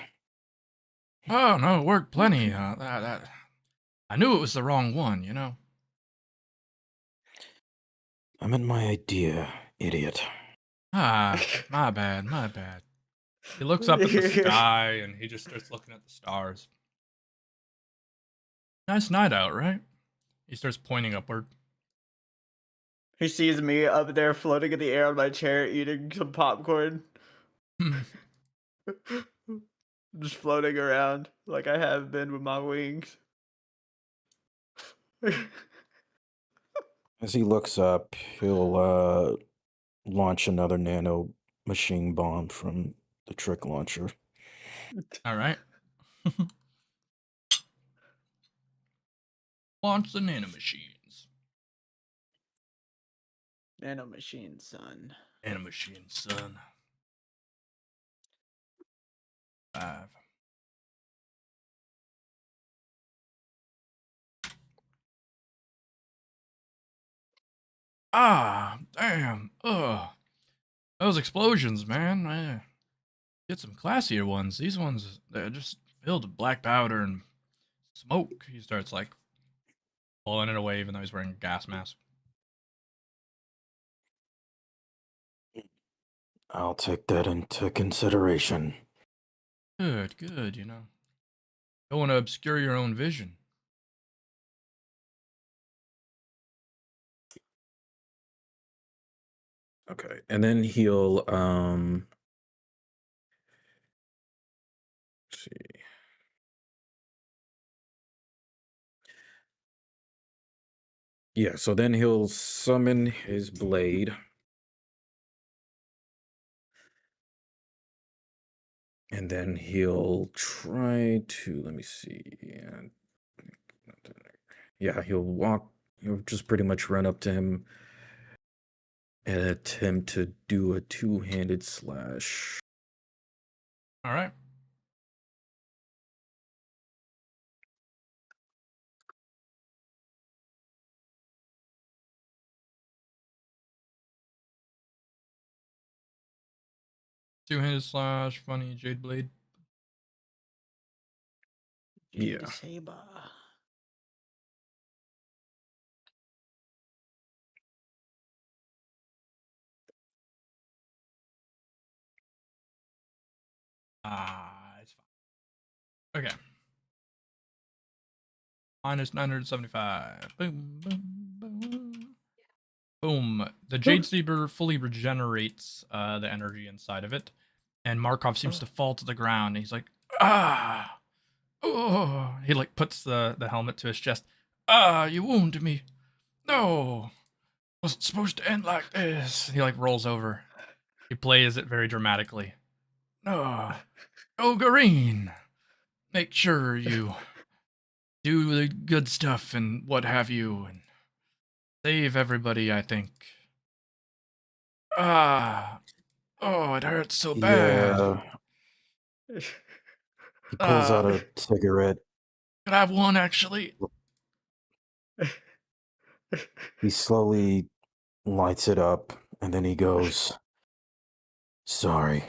Oh, no, it worked plenty. I knew it was the wrong one, you know? I meant my idea, idiot. My bad. He looks up at the sky and he just starts looking at the stars. Nice night out, right? He starts pointing upward. He sees me up there floating in the air on my chair eating some popcorn. Just floating around like I have been with my wings. As he looks up, he'll launch another nano machine bomb from the trick launcher. All right. Launch the nanomachines. Nanomachine, son. Nanomachine, son. 75. Ah, damn. Ugh. Those explosions, man. Get some classier ones. These ones, they're just filled with black powder and smoke. He starts like pulling it away, even though he's wearing a gas mask. I'll take that into consideration. Good, good, Don't want to obscure your own vision. Okay, and then he'll let's see. Yeah, so then he'll summon his blade. And then he'll try to, let me see. Yeah, he'll just pretty much run up to him and attempt to do a two-handed slash. All right. Two-handed slash, funny Jade Blade. Yeah. Saber. It's fine. Okay. Minus 975. Boom, boom, boom. Boom. The Jade Saber fully regenerates the energy inside of it. And Markov seems to fall to the ground. And he's like, ah! Oh! He like puts the helmet to his chest. Ah, you wounded me. No! Wasn't supposed to end like this. He like rolls over. He plays it very dramatically. No. Gogarine! Make sure you do the good stuff and what have you, and save everybody, I think. Ah! Oh, it hurts so bad. Yeah. He pulls out a cigarette. Could I have one, actually? He slowly lights it up, and then he goes, "Sorry.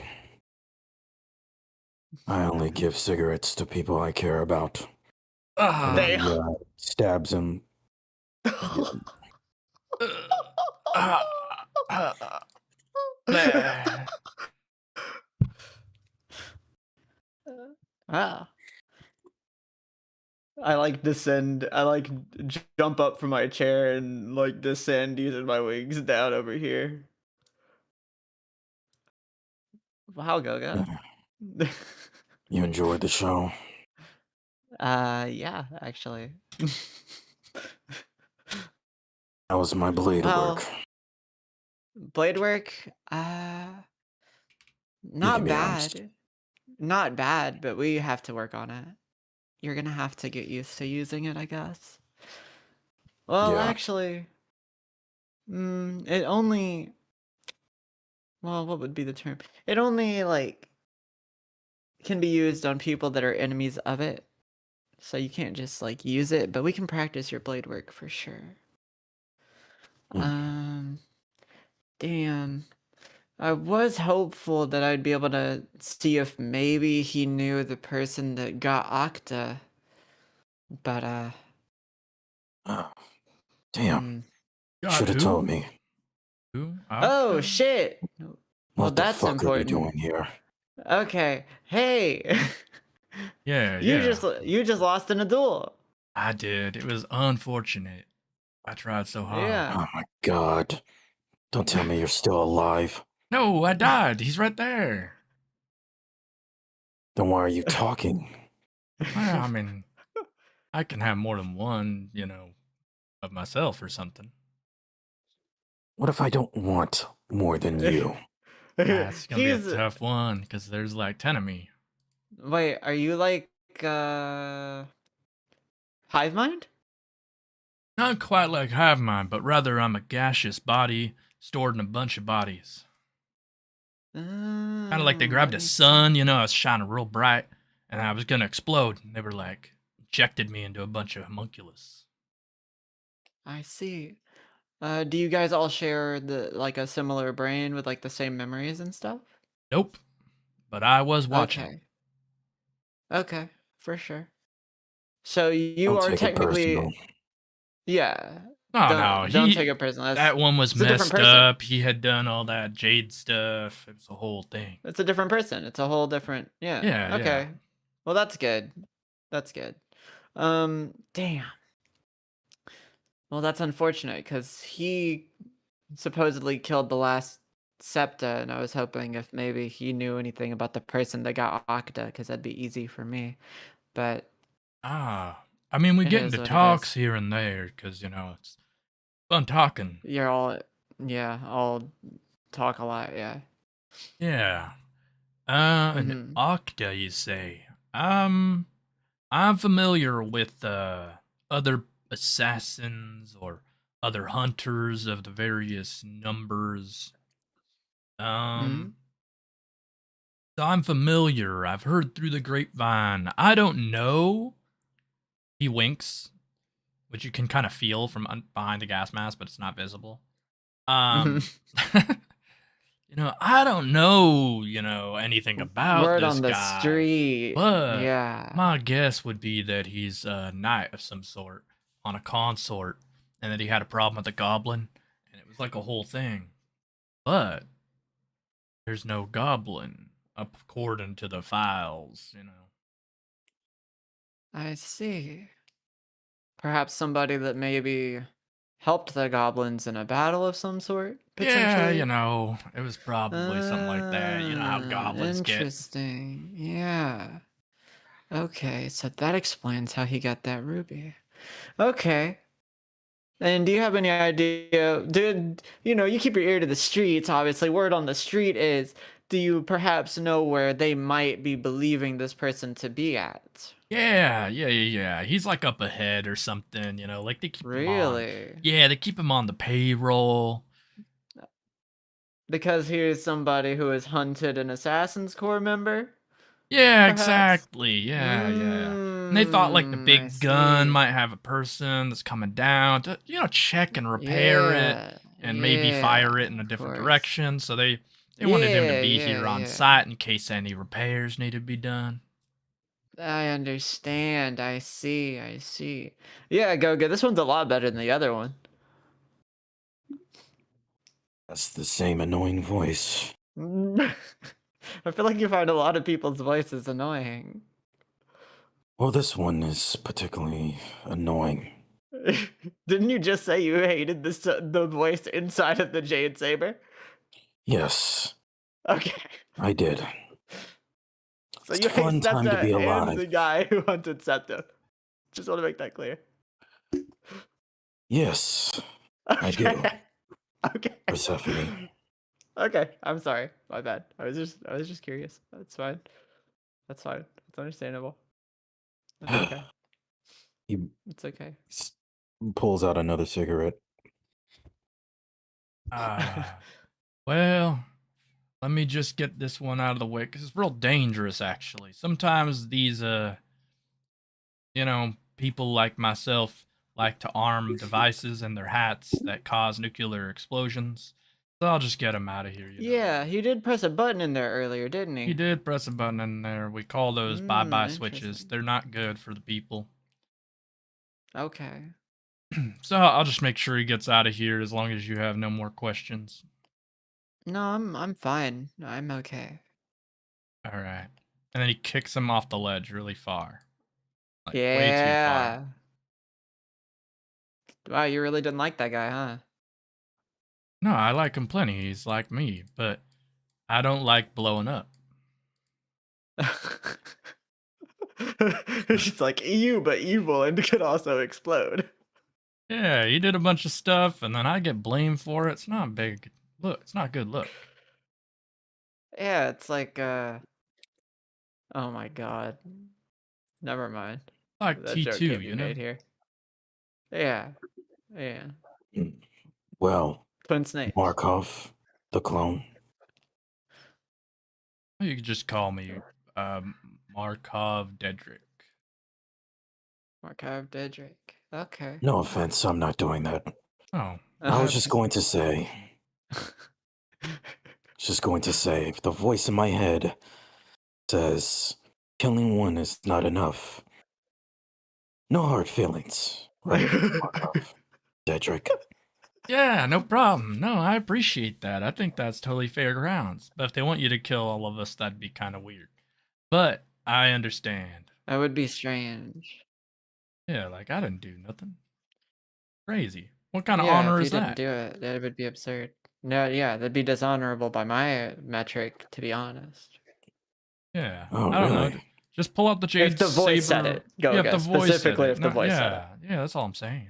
I only give cigarettes to people I care about." And then he stabs him. Bleh. Ah. I like descend. I like jump up from my chair and like descend using my wings down over here. Wow, Goga. You enjoyed the show? Yeah, actually. How was my blade Well, work? blade work, not be honest. bad. Not bad, but we have to work on it. You're gonna have to get used to using it, I guess. Well, Yeah. actually, it only. Well, what would be the term? It only like can be used on people that are enemies of it. So you can't just like use it, but we can practice your blade work for sure. Damn. I was hopeful that I'd be able to see if maybe he knew the person that got Octa. But Damn. God, Should have who? told me. Who? Oh Octa? shit. Well, What the that's fuck are we important. doing here? Okay. Hey. Yeah, You yeah. you just lost in a duel. I did. It was unfortunate. I tried so hard. Yeah. Oh my god. Don't tell me you're still alive. No, I died. He's right there. Then why are you talking? Well, I mean, I can have more than one, of myself or something. What if I don't want more than you? That's gonna be a He's tough one because there's like 10 of me. Wait, are you like hive mind? Not quite like hive mind, but rather I'm a gaseous body stored in a bunch of bodies. Kind of like they grabbed That a makes sun, I was shining real bright, and I was gonna explode. And they were like, injected me into a bunch of homunculus. I see. Do you guys all share a similar brain with like the same memories and stuff? Nope, but I was watching. Okay. Okay, for sure. So you Don't are take it personal. technically, yeah. No, Don't take it personal. that one was it's a different messed person. up. He had done all that jade stuff. It was a whole thing. It's a different person. It's a whole different. Yeah. Yeah, Okay. Well, that's good. That's good. Damn. Well, that's unfortunate because he supposedly killed the last Septa, and I was hoping if maybe he knew anything about the person that got Octa, because that'd be easy for me. But I mean, we it get is into what it talks is. here and there because it's fun talking. You're all, yeah, all talk a lot, yeah. Yeah. An Mhm. Octa, you say? I'm familiar with other assassins or other hunters of the various numbers. Mhm. So I'm familiar. I've heard through the grapevine. I don't know. He winks, which you can kind of feel from behind the gas mask, but it's not visible. Mhm. I don't know, anything about Word this on the guy, street. but Yeah. my guess would be that he's a knight of some sort on a consort, and that he had a problem with a goblin, and it was like a whole thing. But there's no goblin, according to the files. I see. Perhaps somebody that maybe helped the goblins in a battle of some sort, Yeah, potentially. it was probably something like that. You know how goblins get. Interesting. Yeah. Okay, so that explains how he got that ruby. Okay. And do you have any idea, you keep your ear to the streets, obviously. Word on the street is, do you perhaps know where they might be believing this person to be at? Yeah. He's like up ahead or something, like they keep him on. Really? Yeah, they keep him on the payroll. Because he is somebody who has hunted an Assassin's Corps member? Yeah, Perhaps? exactly. Yeah. And they thought like the I big gun see. might have a person that's coming down to, check and repair it Yeah, and maybe yeah, fire it in a of different course. direction. So they wanted him to Yeah, be yeah, here on yeah. site in case any repairs needed to be done. I understand. I see. Yeah, Goga, this one's a lot better than the other one. That's the same annoying voice. I feel like you find a lot of people's voices annoying. Well, this one is particularly annoying. Didn't you just say you hated the voice inside of the Jade Saber? Yes, Okay. I did. So It's you a hate fun time to Septa be and alive. the guy who hunted Septa. Just want to make that clear. Yes, I do. Okay. Persephone. Okay, I'm sorry. My bad. I was just curious. That's fine. That's understandable. That's okay. He It's okay. pulls out another cigarette. Well, let me just get this one out of the way because it's real dangerous, actually. Sometimes these, people like myself like to arm devices in their hats that cause nuclear explosions. So I'll just get them out of here. Yeah, he did press a button in there earlier, didn't he? He did press a button in there. We call those bye-bye switches. Interesting. They're not good for the people. Okay. So I'll just make sure he gets out of here as long as you have no more questions. No, I'm fine. I'm okay. All right. And then he kicks him off the ledge really far. Like way too far. Yeah. Wow, you really didn't like that guy, huh? No, I like him plenty. He's like me, but I don't like blowing up. It's like you, but evil and could also explode. Yeah, he did a bunch of stuff, and then I get blamed for it. It's not big. Look, it's not good look. Yeah, it's like, oh my god. Never mind. Like That joke T2, can't be made here. Yeah. Well, Twin snakes. Markov, the clone. You could just call me Markov Dedrick. Markov Dedrick. Okay. No offense, I'm not doing that. Oh, I was that's just going to say, if the voice in my head says killing one is not enough, no hard feelings, right, Markov, Dedrick? Yeah, no problem. No, I appreciate that. I think that's totally fair grounds. But if they want you to kill all of us, that'd be kind of weird. But I understand. That would be strange. Yeah, like I didn't do nothing crazy. What kind of Yeah, honor if you is didn't that? do it, that would be absurd. No, yeah, that'd be dishonorable by my metric, to be honest. Yeah, Oh, I don't know. really? Just pull out the jade If the voice said saber. it, Yeah, if Goga, the voice said specifically it. if the No, voice said it. yeah, that's all I'm saying.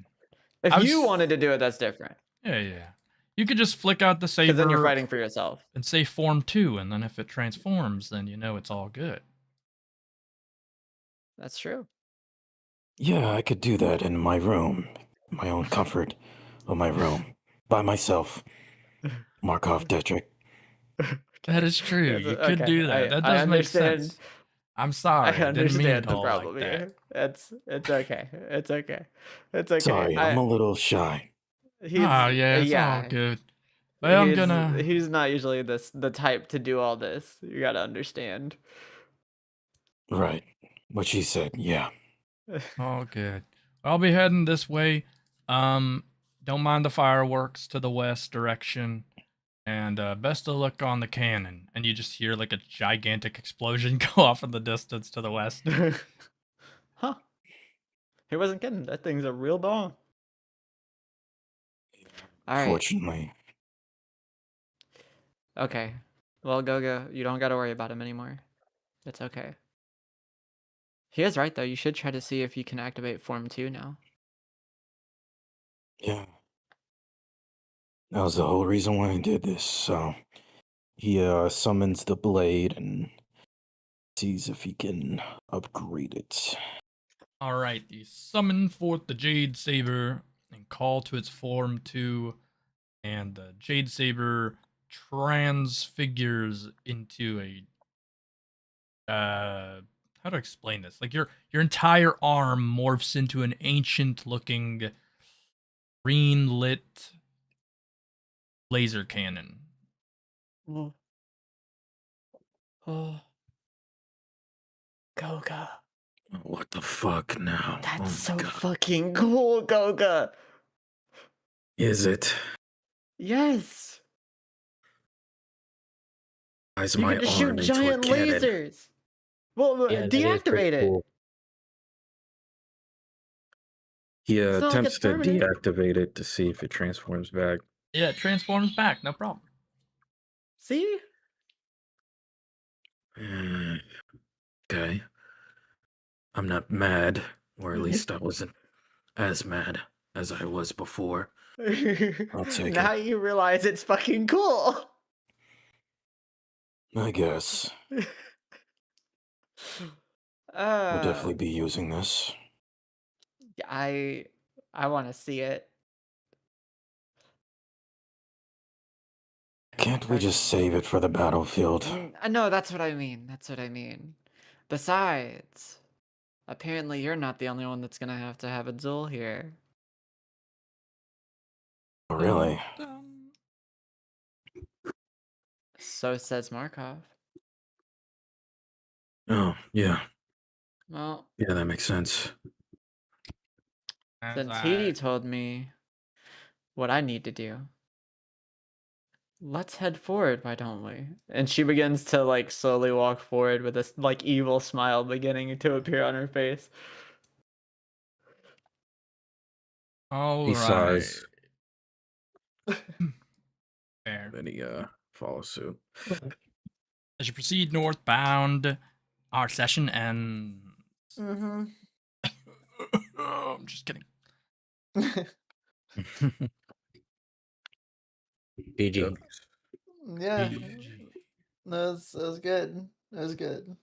If I you was- wanted to do it, that's different. Yeah. You could just flick out the Because then you're saber fighting for yourself. and say form 2, and then if it transforms, then you know it's all good. That's true. Yeah, I could do that in my room, my own comfort of my room, by myself. Markov Dedrick. That is true. You could Okay, do that. That I does make understand. sense. I'm sorry. I Didn't mean understand it the all problem like that. here. It's okay. It's okay. It's okay. Sorry, I'm a little shy. He's Oh, yeah, it's all yeah. good. But I'm He's gonna. he's not usually the type to do all this. You gotta understand. Right. What she said, yeah. Oh, good. I'll be heading this way. Don't mind the fireworks to the west direction. And best of luck on the cannon. And you just hear like a gigantic explosion go off in the distance to the west. Huh. He wasn't kidding. That thing's a real bomb. All right. Fortunately. Okay. Well, Gogo, you don't gotta worry about him anymore. It's okay. He is right though. You should try to see if you can activate Form 2 now. Yeah. That was the whole reason why I did this. So he summons the blade and sees if he can upgrade it. All right, you summon forth the Jade Saber and call to its form 2, and the Jade Saber transfigures into a how to explain this? Like your entire arm morphs into an ancient looking green lit laser cannon. Oh. Oh. Goga. What the fuck now? That's Oh my so God. fucking cool, Goga. Is it? Yes. Why is You my can just arm shoot into a giant cannon? lasers. Well, Yeah, that is pretty deactivate it. cool. He It's not like attempts it's to permanent. deactivate it to see if it transforms back. Yeah, it transforms back, no problem. See? Okay. I'm not mad, or at least I wasn't as mad as I was before. I'll take Now it. you realize it's fucking cool. I guess. We'll definitely be using this. I want to see it. Can't we just save it for the battlefield? No, that's what I mean. That's what I mean. Besides, apparently you're not the only one that's gonna have to have a duel here. Oh, really? So says Markov. Oh, yeah. Well, Yeah, that makes sense. As since I- he told me what I need to do, let's head forward, why don't we? And she begins to like slowly walk forward with this like evil smile beginning to appear on her face. All He right. sighs, Fair. then he follows suit. As you proceed northbound, our session ends. Mm-hmm. I'm just kidding. GG. Yep. Yeah, GG. that was good. That was good.